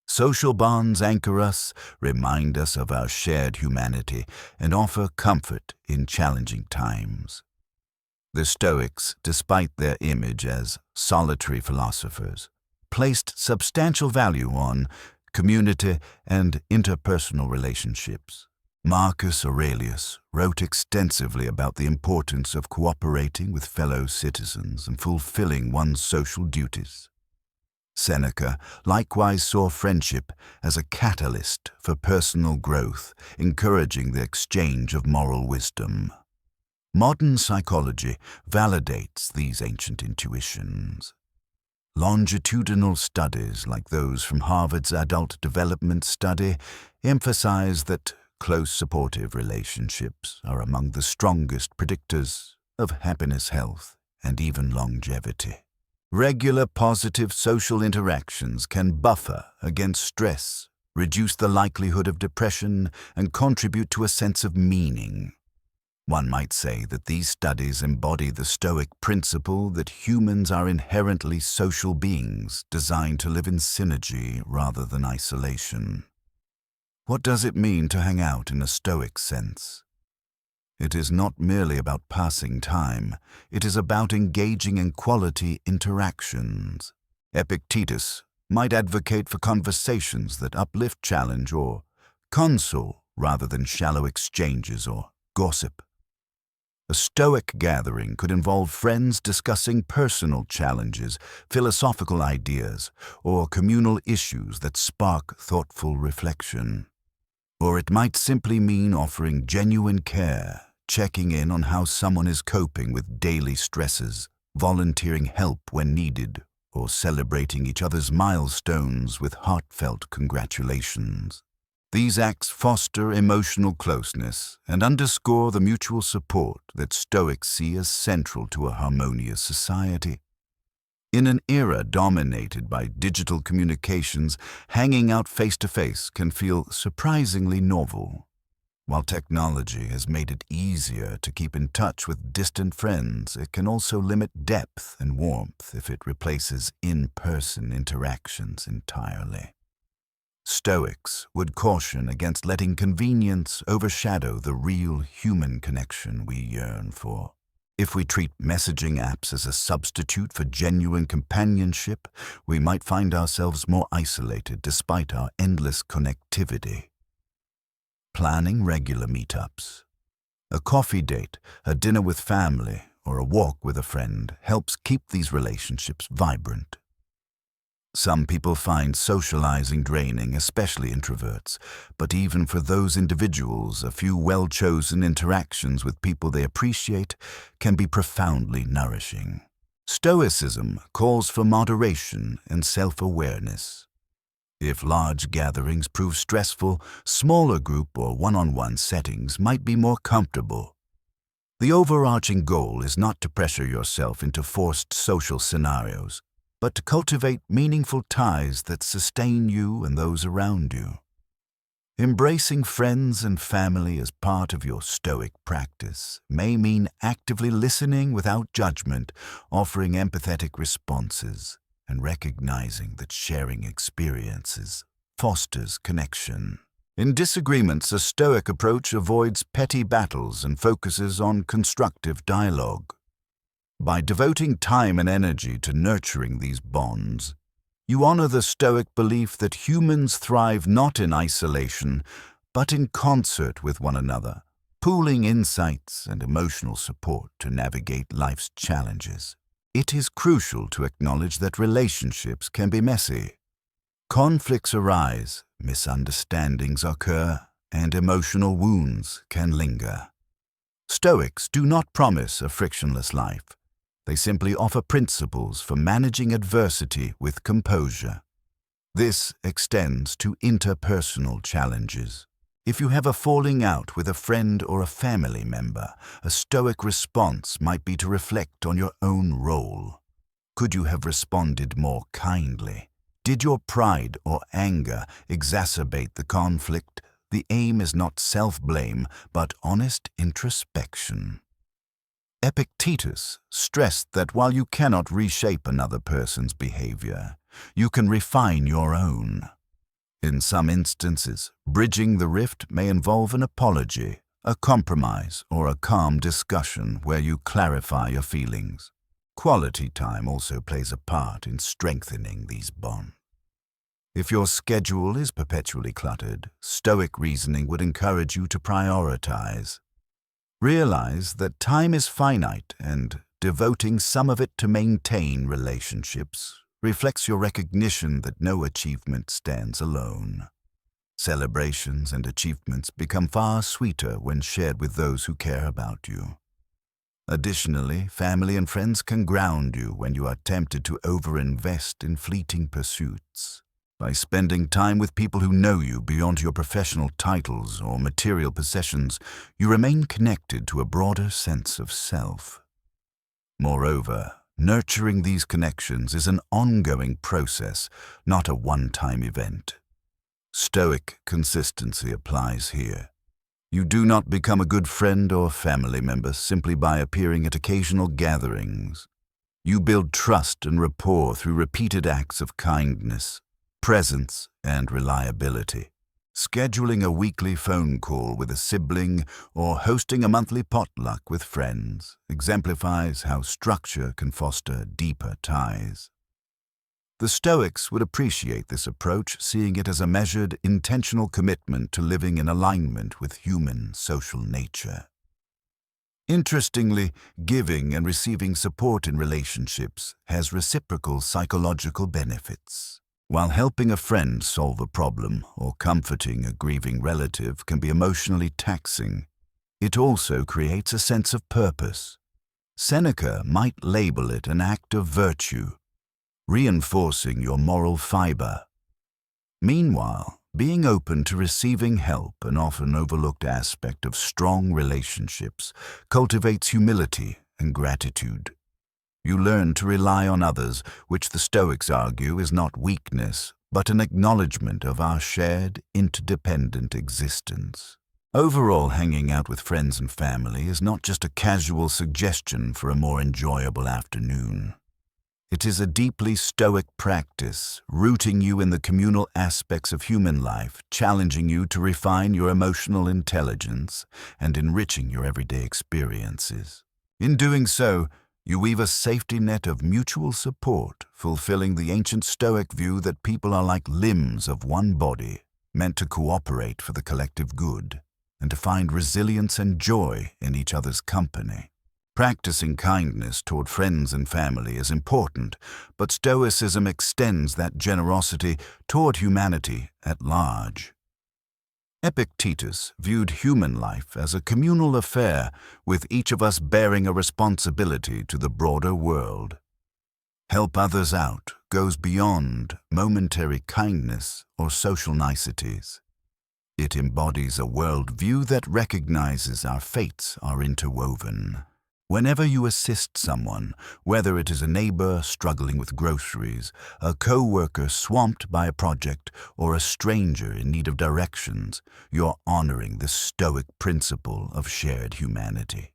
Social bonds anchor us, remind us of our shared humanity, and offer comfort in challenging times. The Stoics, despite their image as solitary philosophers, placed substantial value on community and interpersonal relationships. Marcus Aurelius wrote extensively about the importance of cooperating with fellow citizens and fulfilling one's social duties. Seneca likewise saw friendship as a catalyst for personal growth, encouraging the exchange of moral wisdom. Modern psychology validates these ancient intuitions. Longitudinal studies like those from Harvard's Adult Development Study emphasize that close supportive relationships are among the strongest predictors of happiness, health, and even longevity. Regular positive social interactions can buffer against stress, reduce the likelihood of depression, and contribute to a sense of meaning. One might say that these studies embody the Stoic principle that humans are inherently social beings designed to live in synergy rather than isolation. What does it mean to hang out in a Stoic sense? It is not merely about passing time, it is about engaging in quality interactions. Epictetus might advocate for conversations that uplift, challenge, or console rather than shallow exchanges or gossip. A Stoic gathering could involve friends discussing personal challenges, philosophical ideas, or communal issues that spark thoughtful reflection. Or it might simply mean offering genuine care, checking in on how someone is coping with daily stresses, volunteering help when needed, or celebrating each other's milestones with heartfelt congratulations. These acts foster emotional closeness and underscore the mutual support that Stoics see as central to a harmonious society. In an era dominated by digital communications, hanging out face-to-face can feel surprisingly novel. While technology has made it easier to keep in touch with distant friends, it can also limit depth and warmth if it replaces in-person interactions entirely. Stoics would caution against letting convenience overshadow the real human connection we yearn for. If we treat messaging apps as a substitute for genuine companionship, we might find ourselves more isolated despite our endless connectivity. Planning regular meetups. A coffee date, a dinner with family, or a walk with a friend helps keep these relationships vibrant. Some people find socializing draining, especially introverts, but even for those individuals, a few well-chosen interactions with people they appreciate can be profoundly nourishing. Stoicism calls for moderation and self-awareness. If large gatherings prove stressful, smaller group or one-on-one settings might be more comfortable. The overarching goal is not to pressure yourself into forced social scenarios, but to cultivate meaningful ties that sustain you and those around you. Embracing friends and family as part of your Stoic practice may mean actively listening without judgment, offering empathetic responses, and recognizing that sharing experiences fosters connection. In disagreements, a Stoic approach avoids petty battles and focuses on constructive dialogue. By devoting time and energy to nurturing these bonds, you honor the Stoic belief that humans thrive not in isolation, but in concert with one another, pooling insights and emotional support to navigate life's challenges. It is crucial to acknowledge that relationships can be messy. Conflicts arise, misunderstandings occur, and emotional wounds can linger. Stoics do not promise a frictionless life. They simply offer principles for managing adversity with composure. This extends to interpersonal challenges. If you have a falling out with a friend or a family member, a Stoic response might be to reflect on your own role. Could you have responded more kindly? Did your pride or anger exacerbate the conflict? The aim is not self-blame, but honest introspection. Epictetus stressed that while you cannot reshape another person's behavior, you can refine your own. In some instances, bridging the rift may involve an apology, a compromise, or a calm discussion where you clarify your feelings. Quality time also plays a part in strengthening these bonds. If your schedule is perpetually cluttered, Stoic reasoning would encourage you to prioritize. Realize that time is finite, and devoting some of it to maintain relationships reflects your recognition that no achievement stands alone. Celebrations and achievements become far sweeter when shared with those who care about you. Additionally, family and friends can ground you when you are tempted to overinvest in fleeting pursuits. By spending time with people who know you beyond your professional titles or material possessions, you remain connected to a broader sense of self. Moreover, nurturing these connections is an ongoing process, not a one-time event. Stoic consistency applies here. You do not become a good friend or family member simply by appearing at occasional gatherings. You build trust and rapport through repeated acts of kindness, presence, and reliability. Scheduling a weekly phone call with a sibling or hosting a monthly potluck with friends exemplifies how structure can foster deeper ties. The Stoics would appreciate this approach, seeing it as a measured, intentional commitment to living in alignment with human social nature. Interestingly, giving and receiving support in relationships has reciprocal psychological benefits. While helping a friend solve a problem or comforting a grieving relative can be emotionally taxing, it also creates a sense of purpose. Seneca might label it an act of virtue, reinforcing your moral fiber. Meanwhile, being open to receiving help, an often overlooked aspect of strong relationships, cultivates humility and gratitude. You learn to rely on others, which the Stoics argue is not weakness, but an acknowledgement of our shared, interdependent existence. Overall, hanging out with friends and family is not just a casual suggestion for a more enjoyable afternoon. It is a deeply Stoic practice, rooting you in the communal aspects of human life, challenging you to refine your emotional intelligence, and enriching your everyday experiences. In doing so, you weave a safety net of mutual support, fulfilling the ancient Stoic view that people are like limbs of one body, meant to cooperate for the collective good, and to find resilience and joy in each other's company. Practicing kindness toward friends and family is important, but Stoicism extends that generosity toward humanity at large. Epictetus viewed human life as a communal affair, with each of us bearing a responsibility to the broader world. Help others out goes beyond momentary kindness or social niceties. It embodies a worldview that recognizes our fates are interwoven. Whenever you assist someone, whether it is a neighbor struggling with groceries, a co-worker swamped by a project, or a stranger in need of directions, you're honoring the Stoic principle of shared humanity.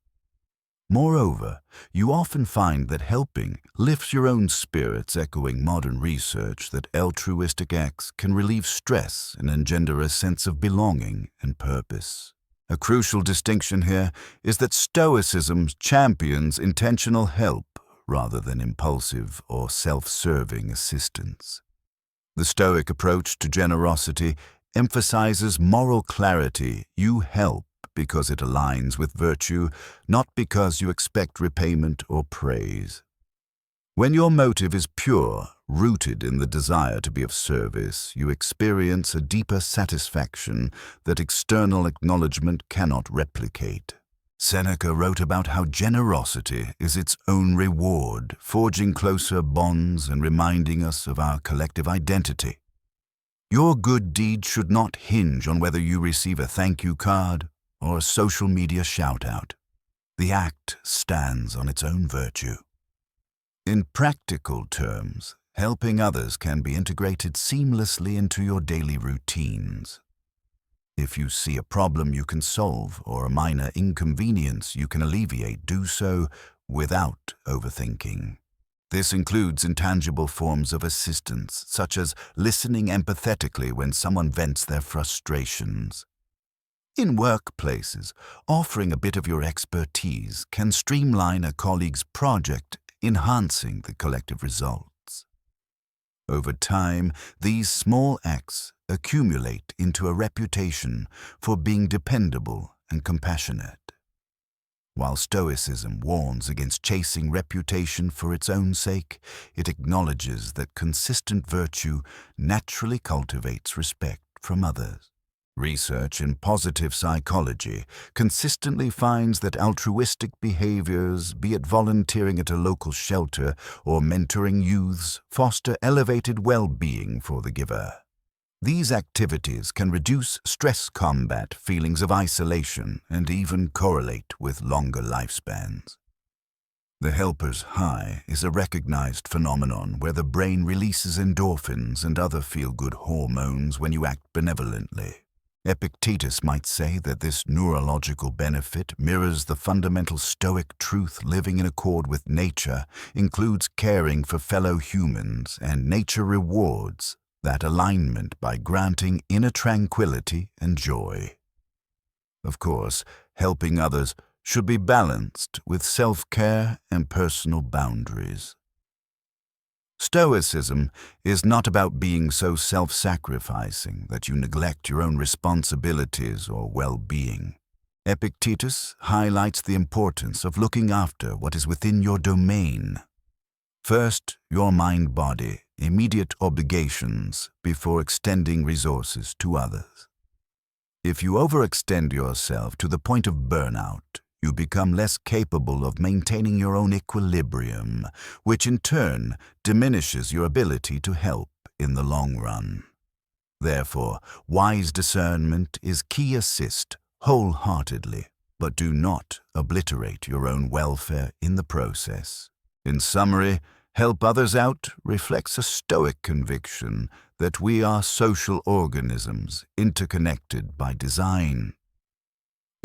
Moreover, you often find that helping lifts your own spirits, echoing modern research that altruistic acts can relieve stress and engender a sense of belonging and purpose. A crucial distinction here is that Stoicism champions intentional help rather than impulsive or self-serving assistance. The Stoic approach to generosity emphasizes moral clarity. You help because it aligns with virtue, not because you expect repayment or praise. When your motive is pure, rooted in the desire to be of service, you experience a deeper satisfaction that external acknowledgement cannot replicate. Seneca wrote about how generosity is its own reward, forging closer bonds and reminding us of our collective identity. Your good deed should not hinge on whether you receive a thank you card or a social media shout-out. The act stands on its own virtue. In practical terms, helping others can be integrated seamlessly into your daily routines. If you see a problem you can solve or a minor inconvenience you can alleviate, do so without overthinking. This includes intangible forms of assistance, such as listening empathetically when someone vents their frustrations. In workplaces, offering a bit of your expertise can streamline a colleague's project, enhancing the collective results. Over time, these small acts accumulate into a reputation for being dependable and compassionate. While Stoicism warns against chasing reputation for its own sake, it acknowledges that consistent virtue naturally cultivates respect from others. Research in positive psychology consistently finds that altruistic behaviors, be it volunteering at a local shelter or mentoring youths, foster elevated well-being for the giver. These activities can reduce stress, combat feelings of isolation, and even correlate with longer lifespans. The helper's high is a recognized phenomenon where the brain releases endorphins and other feel-good hormones when you act benevolently. Epictetus might say that this neurological benefit mirrors the fundamental Stoic truth: living in accord with nature includes caring for fellow humans, and nature rewards that alignment by granting inner tranquility and joy. Of course, helping others should be balanced with self-care and personal boundaries. Stoicism is not about being so self-sacrificing that you neglect your own responsibilities or well-being. Epictetus highlights the importance of looking after what is within your domain. First, your mind-body, immediate obligations before extending resources to others. If you overextend yourself to the point of burnout, you become less capable of maintaining your own equilibrium, which in turn diminishes your ability to help in the long run. Therefore, wise discernment is key. Assist wholeheartedly, but do not obliterate your own welfare in the process. In summary, help others out reflects a Stoic conviction that we are social organisms interconnected by design.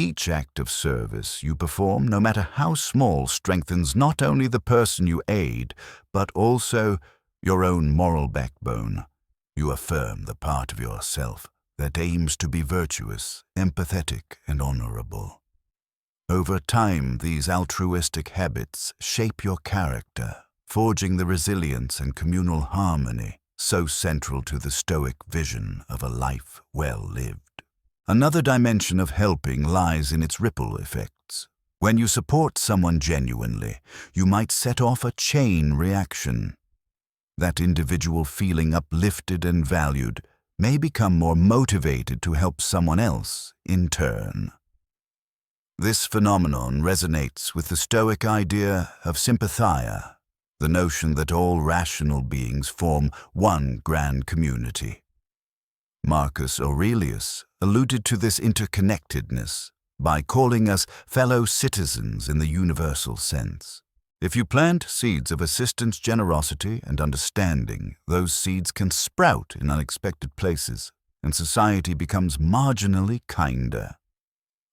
Each act of service you perform, no matter how small, strengthens not only the person you aid, but also your own moral backbone. You affirm the part of yourself that aims to be virtuous, empathetic, and honorable. Over time, these altruistic habits shape your character, forging the resilience and communal harmony so central to the Stoic vision of a life well lived. Another dimension of helping lies in its ripple effects. When you support someone genuinely, you might set off a chain reaction. That individual feeling uplifted and valued may become more motivated to help someone else in turn. This phenomenon resonates with the Stoic idea of sympathia, the notion that all rational beings form one grand community. Marcus Aurelius alluded to this interconnectedness by calling us fellow citizens in the universal sense. If you plant seeds of assistance, generosity, and understanding, those seeds can sprout in unexpected places, and society becomes marginally kinder.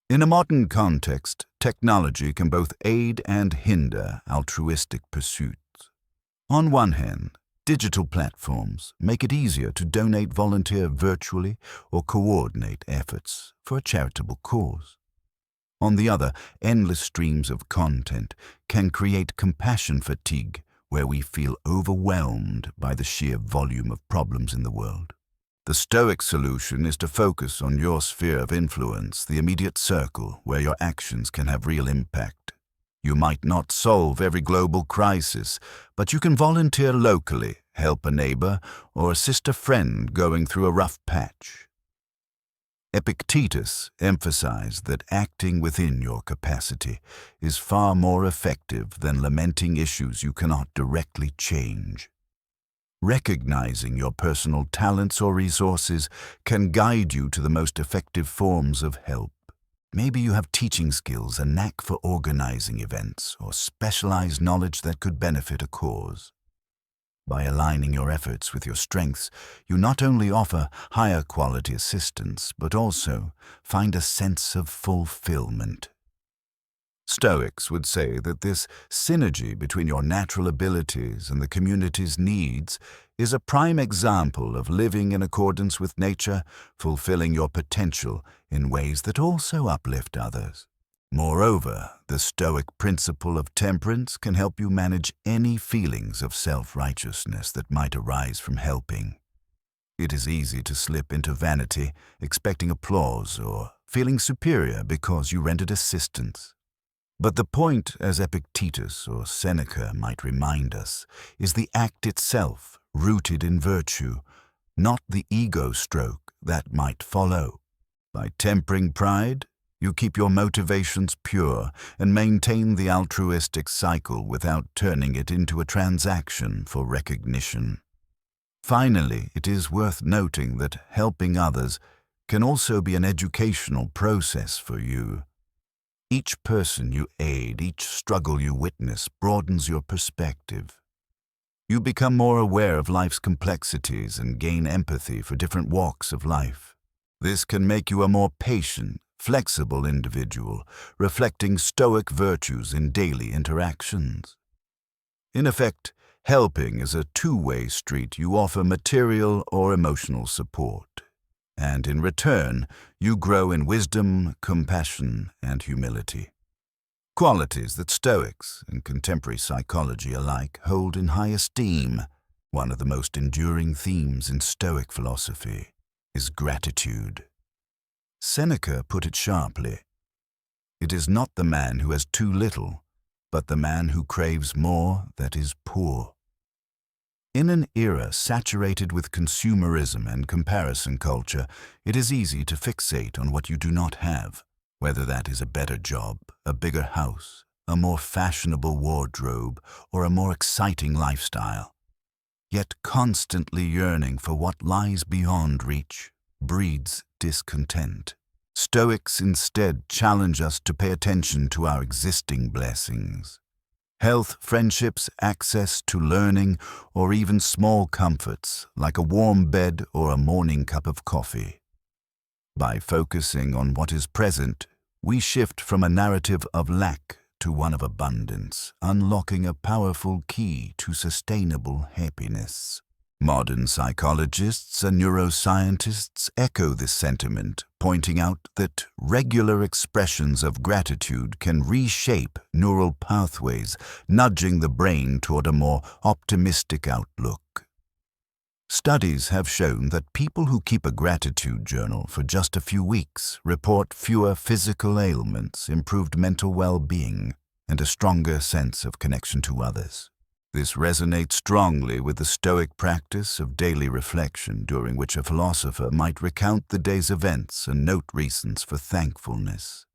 In a modern context, technology can both aid and hinder altruistic pursuits. On one hand, digital platforms make it easier to donate, volunteer virtually, or coordinate efforts for a charitable cause. On the other, endless streams of content can create compassion fatigue, where we feel overwhelmed by the sheer volume of problems in the world. The Stoic solution is to focus on your sphere of influence, the immediate circle where your actions can have real impact. You might not solve every global crisis, but you can volunteer locally, help a neighbor, or assist a friend going through a rough patch. Epictetus emphasized that acting within your capacity is far more effective than lamenting issues you cannot directly change. Recognizing your personal talents or resources can guide you to the most effective forms of help. Maybe you have teaching skills, a knack for organizing events, or specialized knowledge that could benefit a cause. By aligning your efforts with your strengths, you not only offer higher quality assistance, but also find a sense of fulfillment. Stoics would say that this synergy between your natural abilities and the community's needs is a prime example of living in accordance with nature, fulfilling your potential in ways that also uplift others. Moreover, the Stoic principle of temperance can help you manage any feelings of self-righteousness that might arise from helping. It is easy to slip into vanity, expecting applause or feeling superior because you rendered assistance. But the point, as Epictetus or Seneca might remind us, is the act itself, rooted in virtue, not the ego stroke that might follow. By tempering pride, you keep your motivations pure and maintain the altruistic cycle without turning it into a transaction for recognition. Finally, it is worth noting that helping others can also be an educational process for you. Each person you aid, each struggle you witness, broadens your perspective. You become more aware of life's complexities and gain empathy for different walks of life. This can make you a more patient, flexible individual, reflecting Stoic virtues in daily interactions. In effect, helping is a two-way street. You offer material or emotional support, and in return, you grow in wisdom, compassion, and humility. Qualities that Stoics and contemporary psychology alike hold in high esteem. One of the most enduring themes in Stoic philosophy is gratitude. Seneca put it sharply. It is not the man who has too little, but the man who craves more that is poor. In an era saturated with consumerism and comparison culture, it is easy to fixate on what you do not have, whether that is a better job, a bigger house, a more fashionable wardrobe, or a more exciting lifestyle. Yet constantly yearning for what lies beyond reach breeds discontent. Stoics instead challenge us to pay attention to our existing blessings. Health, friendships, access to learning, or even small comforts like a warm bed or a morning cup of coffee. By focusing on what is present, we shift from a narrative of lack to one of abundance, unlocking a powerful key to sustainable happiness. Modern psychologists and neuroscientists echo this sentiment, pointing out that regular expressions of gratitude can reshape neural pathways, nudging the brain toward a more optimistic outlook. Studies have shown that people who keep a gratitude journal for just a few weeks report fewer physical ailments, improved mental well-being, and a stronger sense of connection to others. This resonates strongly with the Stoic practice of daily reflection, during which a philosopher might recount the day's events and note reasons for thankfulness.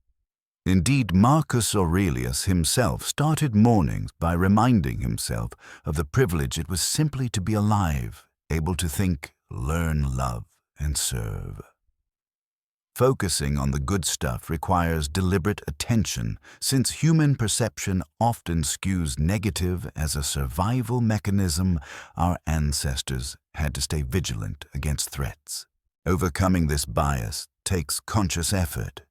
Indeed, Marcus Aurelius himself started mornings by reminding himself of the privilege it was simply to be alive, able to think, learn, love, and serve. Focusing on the good stuff requires deliberate attention, since human perception often skews negative. As a survival mechanism, our ancestors had to stay vigilant against threats. Overcoming this bias takes conscious effort.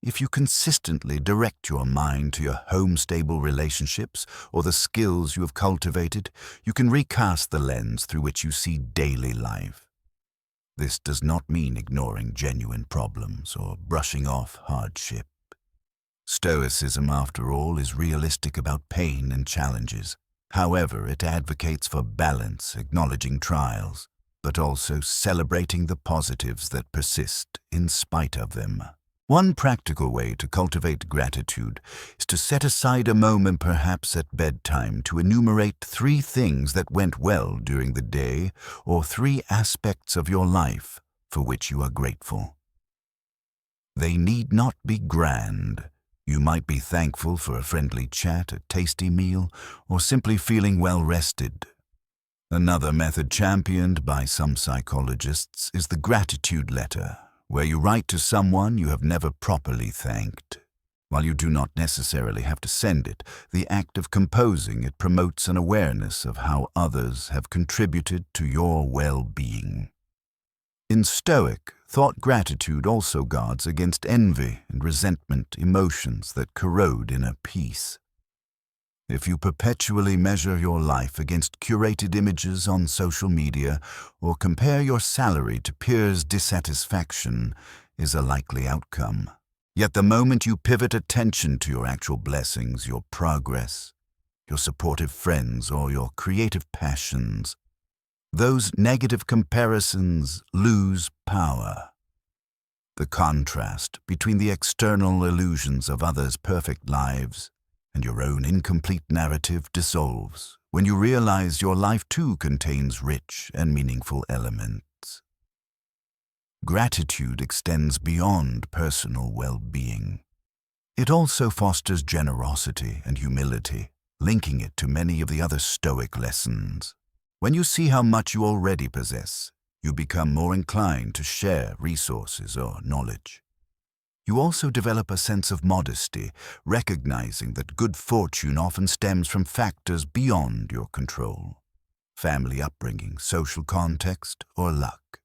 If you consistently direct your mind to your home-stable relationships or the skills you have cultivated, you can recast the lens through which you see daily life. This does not mean ignoring genuine problems or brushing off hardship. Stoicism, after all, is realistic about pain and challenges. However, it advocates for balance, acknowledging trials, but also celebrating the positives that persist in spite of them. One practical way to cultivate gratitude is to set aside a moment, perhaps at bedtime, to enumerate 3 things that went well during the day or 3 aspects of your life for which you are grateful. They need not be grand. You might be thankful for a friendly chat, a tasty meal, or simply feeling well rested. Another method championed by some psychologists is the gratitude letter, where you write to someone you have never properly thanked. While you do not necessarily have to send it, the act of composing it promotes an awareness of how others have contributed to your well-being. In Stoic thought, gratitude also guards against envy and resentment, emotions that corrode inner peace. If you perpetually measure your life against curated images on social media or compare your salary to peers' dissatisfaction, is a likely outcome. Yet the moment you pivot attention to your actual blessings, your progress, your supportive friends, or your creative passions, those negative comparisons lose power. The contrast between the external illusions of others' perfect lives and your own incomplete narrative dissolves when you realize your life too contains rich and meaningful elements. Gratitude extends beyond personal well-being. It also fosters generosity and humility, linking it to many of the other Stoic lessons. When you see how much you already possess, you become more inclined to share resources or knowledge. You also develop a sense of modesty, recognizing that good fortune often stems from factors beyond your control: family upbringing, social context, or luck.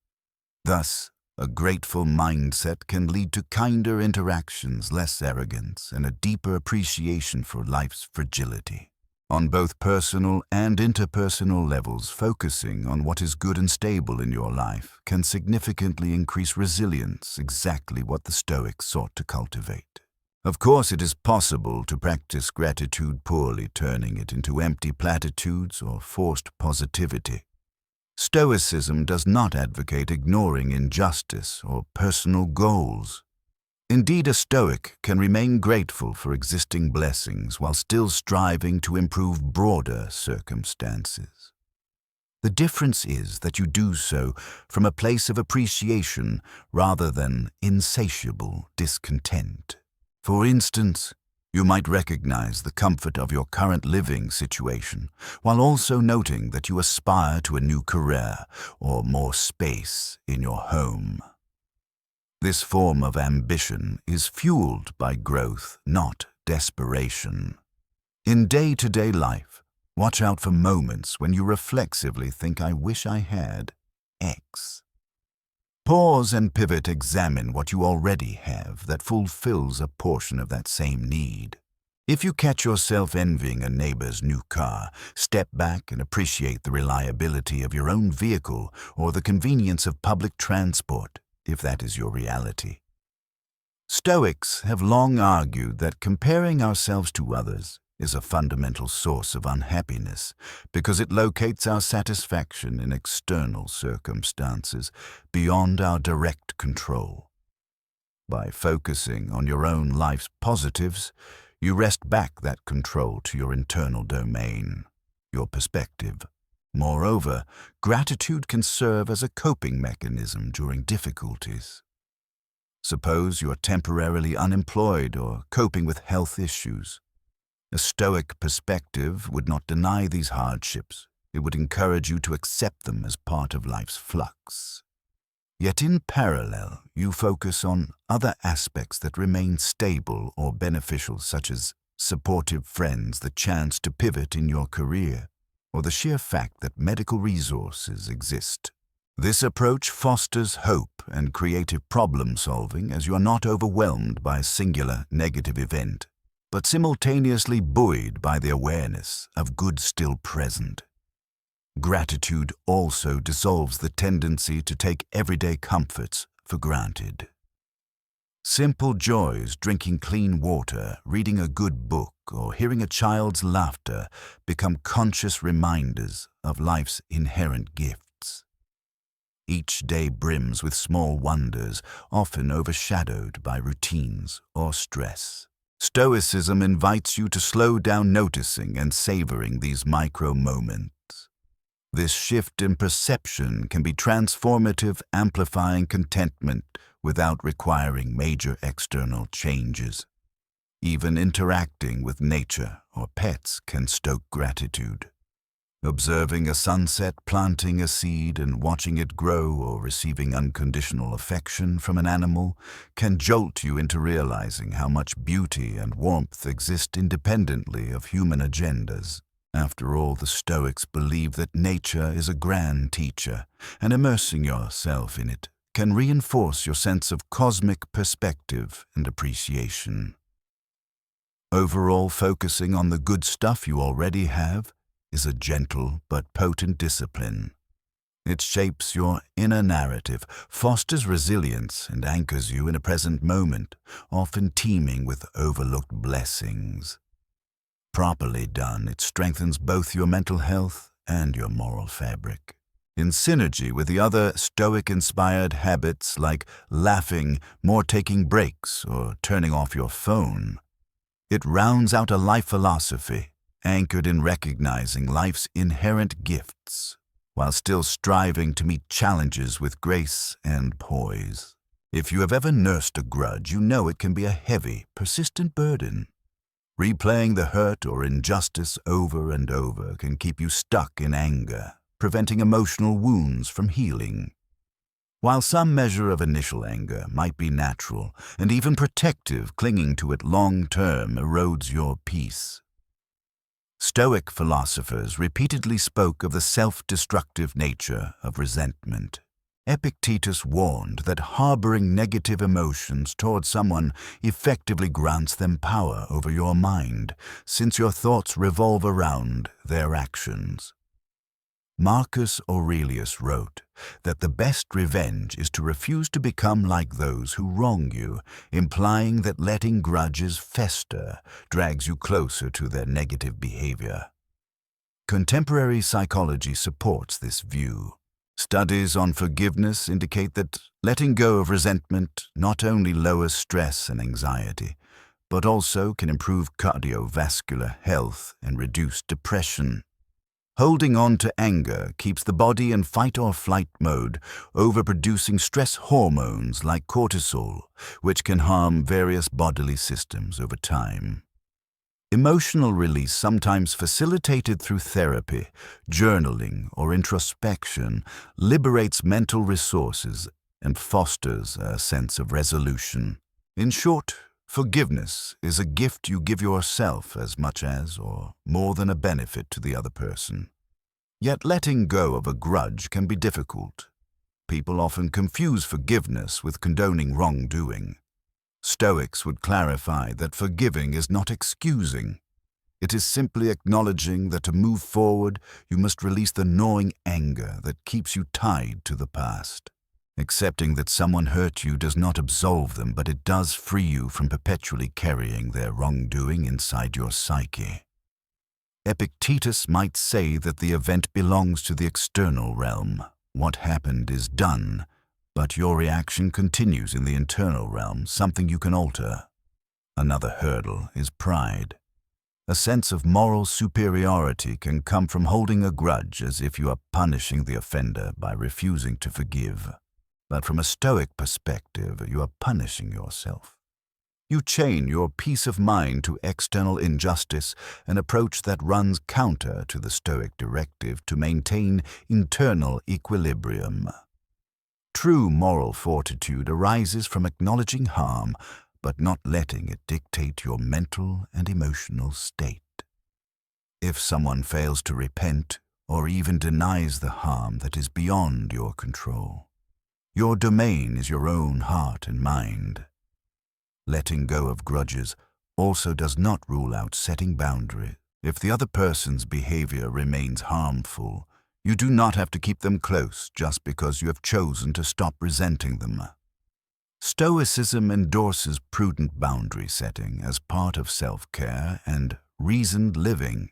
Thus, a grateful mindset can lead to kinder interactions, less arrogance, and a deeper appreciation for life's fragility. On both personal and interpersonal levels, focusing on what is good and stable in your life can significantly increase resilience, exactly what the Stoics sought to cultivate. Of course, it is possible to practice gratitude poorly, turning it into empty platitudes or forced positivity. Stoicism does not advocate ignoring injustice or personal goals. Indeed, a Stoic can remain grateful for existing blessings while still striving to improve broader circumstances. The difference is that you do so from a place of appreciation rather than insatiable discontent. For instance, you might recognize the comfort of your current living situation while also noting that you aspire to a new career or more space in your home. This form of ambition is fueled by growth, not desperation. In day-to-day life, watch out for moments when you reflexively think, "I wish I had X." Pause and pivot, examine what you already have that fulfills a portion of that same need. If you catch yourself envying a neighbor's new car, step back and appreciate the reliability of your own vehicle or the convenience of public transport, if that is your reality. Stoics have long argued that comparing ourselves to others is a fundamental source of unhappiness because it locates our satisfaction in external circumstances beyond our direct control. By focusing on your own life's positives, you wrest back that control to your internal domain, your perspective. Moreover, gratitude can serve as a coping mechanism during difficulties. Suppose you are temporarily unemployed or coping with health issues. A Stoic perspective would not deny these hardships. It would encourage you to accept them as part of life's flux. Yet in parallel, you focus on other aspects that remain stable or beneficial, such as supportive friends, the chance to pivot in your career, or the sheer fact that medical resources exist. This approach fosters hope and creative problem-solving as you are not overwhelmed by a singular negative event, but simultaneously buoyed by the awareness of good still present. Gratitude also dissolves the tendency to take everyday comforts for granted. Simple joys, drinking clean water, reading a good book, or hearing a child's laughter, become conscious reminders of life's inherent gifts. Each day brims with small wonders, often overshadowed by routines or stress. Stoicism invites you to slow down noticing and savoring these micro moments. This shift in perception can be transformative, amplifying contentment without requiring major external changes. Even interacting with nature or pets can stoke gratitude. Observing a sunset, planting a seed, and watching it grow, or receiving unconditional affection from an animal can jolt you into realizing how much beauty and warmth exist independently of human agendas. After all, the Stoics believe that nature is a grand teacher, and immersing yourself in it can reinforce your sense of cosmic perspective and appreciation. Overall, focusing on the good stuff you already have is a gentle but potent discipline. It shapes your inner narrative, fosters resilience, and anchors you in a present moment, often teeming with overlooked blessings. Properly done, it strengthens both your mental health and your moral fabric. In synergy with the other Stoic-inspired habits like laughing, more taking breaks, or turning off your phone, it rounds out a life philosophy anchored in recognizing life's inherent gifts, while still striving to meet challenges with grace and poise. If you have ever nursed a grudge, you know it can be a heavy, persistent burden. Replaying the hurt or injustice over and over can keep you stuck in anger, preventing emotional wounds from healing. While some measure of initial anger might be natural and even protective, clinging to it long-term erodes your peace. Stoic philosophers repeatedly spoke of the self-destructive nature of resentment. Epictetus warned that harboring negative emotions toward someone effectively grants them power over your mind, since your thoughts revolve around their actions. Marcus Aurelius wrote that the best revenge is to refuse to become like those who wrong you, implying that letting grudges fester drags you closer to their negative behavior. Contemporary psychology supports this view. Studies on forgiveness indicate that letting go of resentment not only lowers stress and anxiety, but also can improve cardiovascular health and reduce depression. Holding on to anger keeps the body in fight-or-flight mode, overproducing stress hormones like cortisol, which can harm various bodily systems over time. Emotional release, sometimes facilitated through therapy, journaling, or introspection, liberates mental resources and fosters a sense of resolution. In short, forgiveness is a gift you give yourself as much as, or more than, a benefit to the other person. Yet letting go of a grudge can be difficult. People often confuse forgiveness with condoning wrongdoing. Stoics would clarify that forgiving is not excusing. It is simply acknowledging that to move forward, you must release the gnawing anger that keeps you tied to the past. Accepting that someone hurt you does not absolve them, but it does free you from perpetually carrying their wrongdoing inside your psyche. Epictetus might say that the event belongs to the external realm. What happened is done, but your reaction continues in the internal realm, something you can alter. Another hurdle is pride. A sense of moral superiority can come from holding a grudge as if you are punishing the offender by refusing to forgive. But from a Stoic perspective, you are punishing yourself. You chain your peace of mind to external injustice, an approach that runs counter to the Stoic directive to maintain internal equilibrium. True moral fortitude arises from acknowledging harm, but not letting it dictate your mental and emotional state. If someone fails to repent, or even denies the harm that is beyond your control, your domain is your own heart and mind. Letting go of grudges also does not rule out setting boundaries. If the other person's behavior remains harmful, you do not have to keep them close just because you have chosen to stop resenting them. Stoicism endorses prudent boundary setting as part of self-care and reasoned living.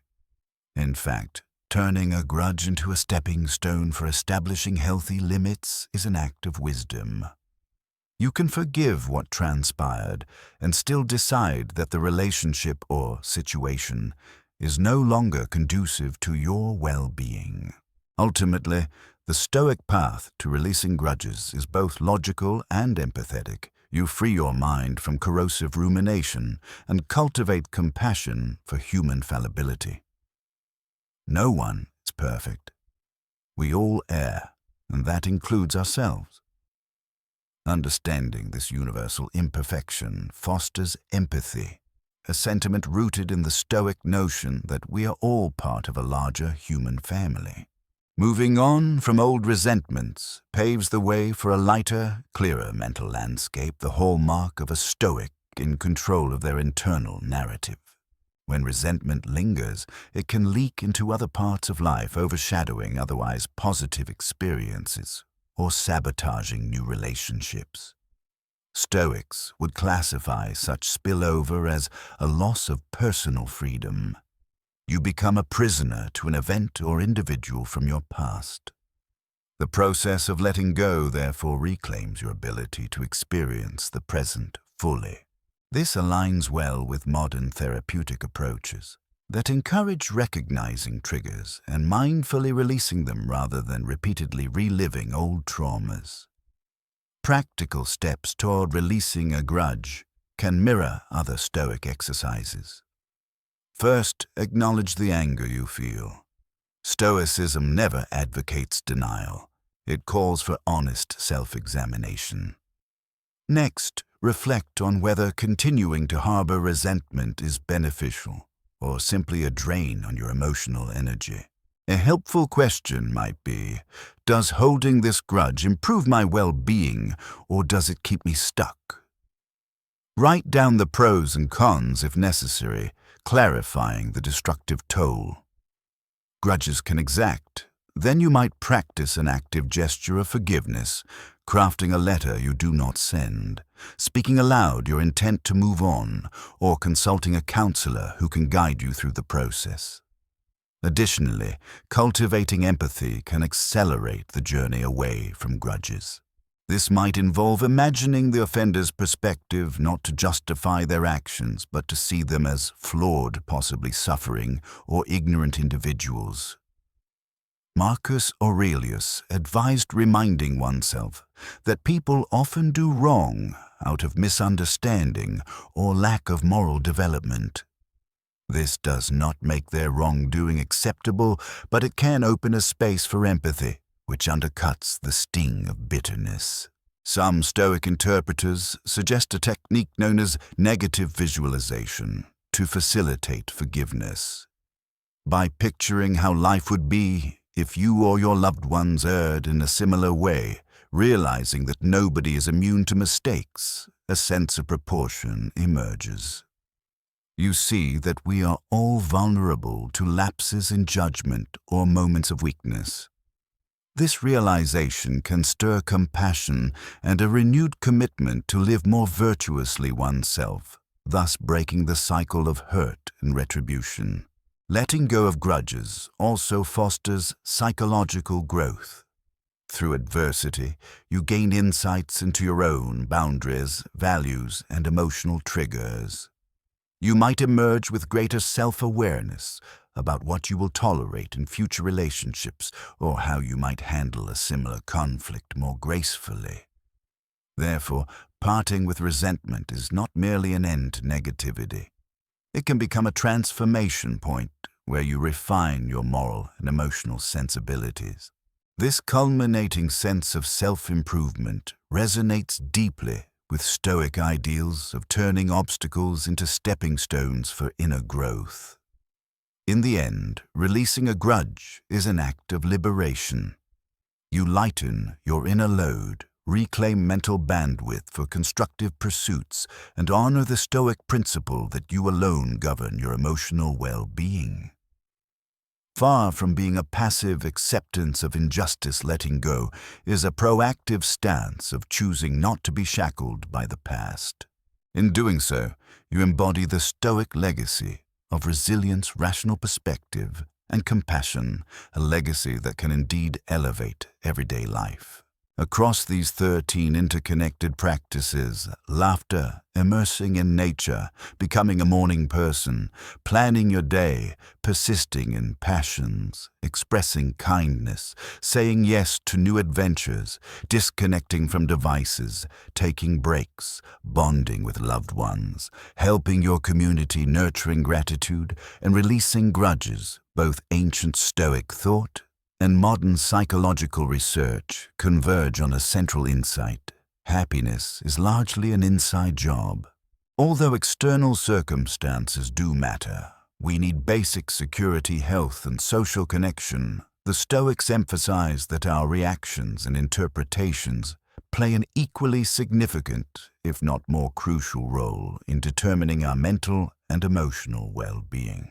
In fact, turning a grudge into a stepping stone for establishing healthy limits is an act of wisdom. You can forgive what transpired and still decide that the relationship or situation is no longer conducive to your well-being. Ultimately, the Stoic path to releasing grudges is both logical and empathetic. You free your mind from corrosive rumination and cultivate compassion for human fallibility. No one is perfect. We all err, and that includes ourselves. Understanding this universal imperfection fosters empathy, a sentiment rooted in the Stoic notion that we are all part of a larger human family. Moving on from old resentments paves the way for a lighter, clearer mental landscape, the hallmark of a Stoic in control of their internal narrative. When resentment lingers, it can leak into other parts of life, overshadowing otherwise positive experiences or sabotaging new relationships. Stoics would classify such spillover as a loss of personal freedom. You become a prisoner to an event or individual from your past. The process of letting go, therefore, reclaims your ability to experience the present fully. This aligns well with modern therapeutic approaches that encourage recognizing triggers and mindfully releasing them rather than repeatedly reliving old traumas. Practical steps toward releasing a grudge can mirror other Stoic exercises. First, acknowledge the anger you feel. Stoicism never advocates denial. It calls for honest self-examination. Next, reflect on whether continuing to harbor resentment is beneficial or simply a drain on your emotional energy. A helpful question might be, does holding this grudge improve my well-being, or does it keep me stuck? Write down the pros and cons if necessary, clarifying the destructive toll grudges can exact. Then you might practice an active gesture of forgiveness, crafting a letter you do not send, speaking aloud your intent to move on, or consulting a counselor who can guide you through the process. Additionally, cultivating empathy can accelerate the journey away from grudges. This might involve imagining the offender's perspective, not to justify their actions, but to see them as flawed, possibly suffering, or ignorant individuals. Marcus Aurelius advised reminding oneself that people often do wrong out of misunderstanding or lack of moral development. This does not make their wrongdoing acceptable, but it can open a space for empathy, which undercuts the sting of bitterness. Some Stoic interpreters suggest a technique known as negative visualization to facilitate forgiveness. By picturing how life would be if you or your loved ones erred in a similar way, realizing that nobody is immune to mistakes, a sense of proportion emerges. You see that we are all vulnerable to lapses in judgment or moments of weakness. This realization can stir compassion and a renewed commitment to live more virtuously oneself, thus breaking the cycle of hurt and retribution. Letting go of grudges also fosters psychological growth. Through adversity, you gain insights into your own boundaries, values, and emotional triggers. You might emerge with greater self-awareness about what you will tolerate in future relationships or how you might handle a similar conflict more gracefully. Therefore, parting with resentment is not merely an end to negativity. It can become a transformation point where you refine your moral and emotional sensibilities. This culminating sense of self-improvement resonates deeply with Stoic ideals of turning obstacles into stepping stones for inner growth. In the end, releasing a grudge is an act of liberation. You lighten your inner load, reclaim mental bandwidth for constructive pursuits, and honor the Stoic principle that you alone govern your emotional well-being. Far from being a passive acceptance of injustice, letting go is a proactive stance of choosing not to be shackled by the past. In doing so, you embody the Stoic legacy of resilience, rational perspective, and compassion, a legacy that can indeed elevate everyday life. Across these 13 interconnected practices, laughter, immersing in nature, becoming a morning person, planning your day, persisting in passions, expressing kindness, saying yes to new adventures, disconnecting from devices, taking breaks, bonding with loved ones, helping your community, nurturing gratitude, and releasing grudges, both ancient Stoic thought and modern psychological research converge on a central insight. Happiness is largely an inside job. Although external circumstances do matter, we need basic security, health, and social connection. The Stoics emphasize that our reactions and interpretations play an equally significant, if not more crucial, role in determining our mental and emotional well-being.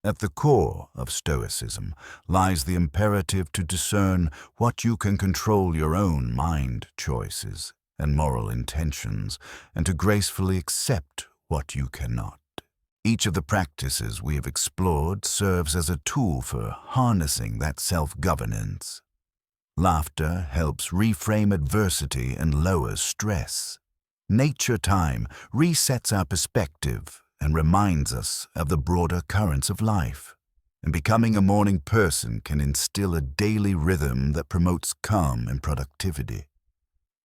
At the core of Stoicism lies the imperative to discern what you can control, your own mind choices and moral intentions, and to gracefully accept what you cannot. Each of the practices we have explored serves as a tool for harnessing that self-governance. Laughter helps reframe adversity and lowers stress. Nature time resets our perspective and reminds us of the broader currents of life. And becoming a morning person can instill a daily rhythm that promotes calm and productivity.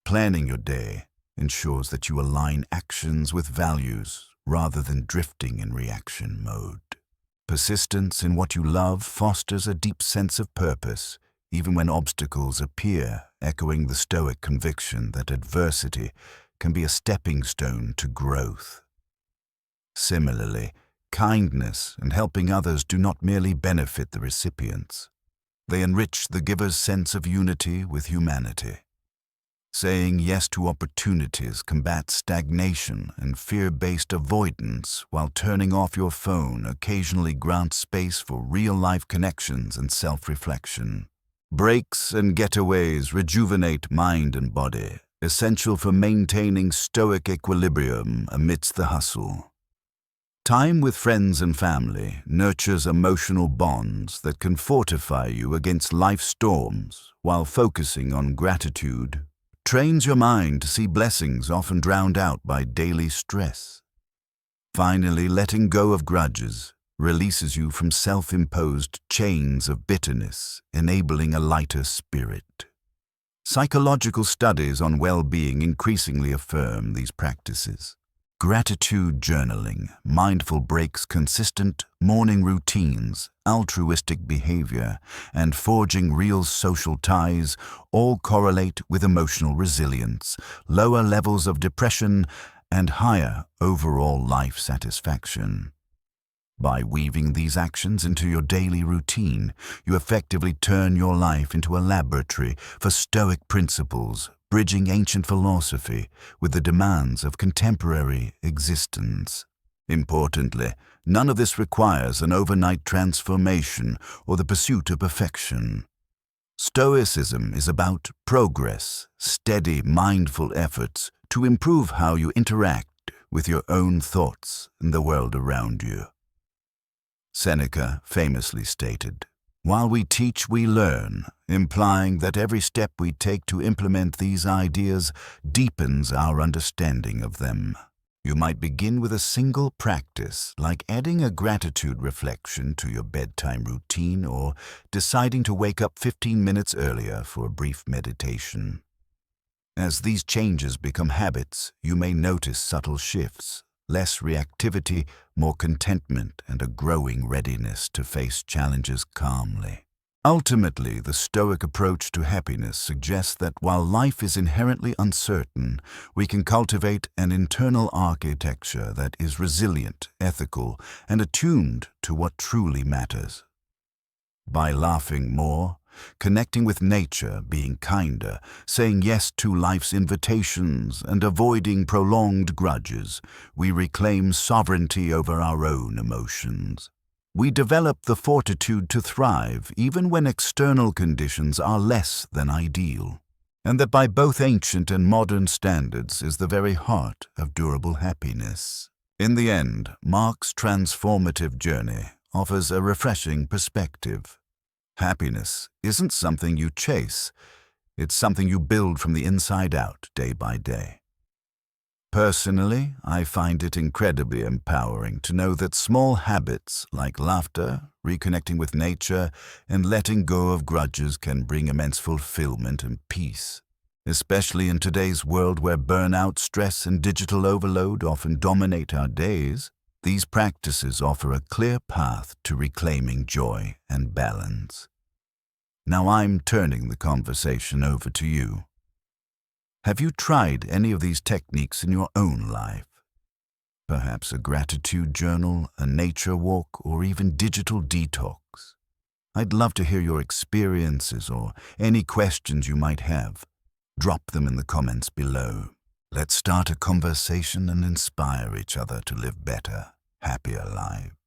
Planning your day ensures that you align actions with values rather than drifting in reaction mode. Persistence in what you love fosters a deep sense of purpose, even when obstacles appear, echoing the Stoic conviction that adversity can be a stepping stone to growth. Similarly, kindness and helping others do not merely benefit the recipients. They enrich the giver's sense of unity with humanity. Saying yes to opportunities combats stagnation and fear-based avoidance, while turning off your phone occasionally grants space for real-life connections and self-reflection. Breaks and getaways rejuvenate mind and body, essential for maintaining Stoic equilibrium amidst the hustle. Time with friends and family nurtures emotional bonds that can fortify you against life's storms, while focusing on gratitude trains your mind to see blessings often drowned out by daily stress. Finally, letting go of grudges releases you from self-imposed chains of bitterness, enabling a lighter spirit. Psychological studies on well-being increasingly affirm these practices. Gratitude journaling, mindful breaks, consistent morning routines, altruistic behavior, and forging real social ties all correlate with emotional resilience, lower levels of depression, and higher overall life satisfaction. By weaving these actions into your daily routine, you effectively turn your life into a laboratory for Stoic principles, bridging ancient philosophy with the demands of contemporary existence. Importantly, none of this requires an overnight transformation or the pursuit of perfection. Stoicism is about progress, steady, mindful efforts to improve how you interact with your own thoughts and the world around you. Seneca famously stated, "While we teach, we learn," implying that every step we take to implement these ideas deepens our understanding of them. You might begin with a single practice, like adding a gratitude reflection to your bedtime routine or deciding to wake up 15 minutes earlier for a brief meditation. As these changes become habits, you may notice subtle shifts, less reactivity, more contentment, and a growing readiness to face challenges calmly. Ultimately, the Stoic approach to happiness suggests that while life is inherently uncertain, we can cultivate an internal architecture that is resilient, ethical, and attuned to what truly matters. By laughing more, connecting with nature, being kinder, saying yes to life's invitations, and avoiding prolonged grudges, we reclaim sovereignty over our own emotions. We develop the fortitude to thrive even when external conditions are less than ideal, and that by both ancient and modern standards is the very heart of durable happiness. In the end, Mark's transformative journey offers a refreshing perspective. Happiness isn't something you chase, it's something you build from the inside out day by day. Personally, I find it incredibly empowering to know that small habits like laughter, reconnecting with nature, and letting go of grudges can bring immense fulfillment and peace. Especially in today's world where burnout, stress, and digital overload often dominate our days, these practices offer a clear path to reclaiming joy and balance. Now I'm turning the conversation over to you. Have you tried any of these techniques in your own life? Perhaps a gratitude journal, a nature walk, or even digital detox? I'd love to hear your experiences or any questions you might have. Drop them in the comments below. Let's start a conversation and inspire each other to live better, happier lives.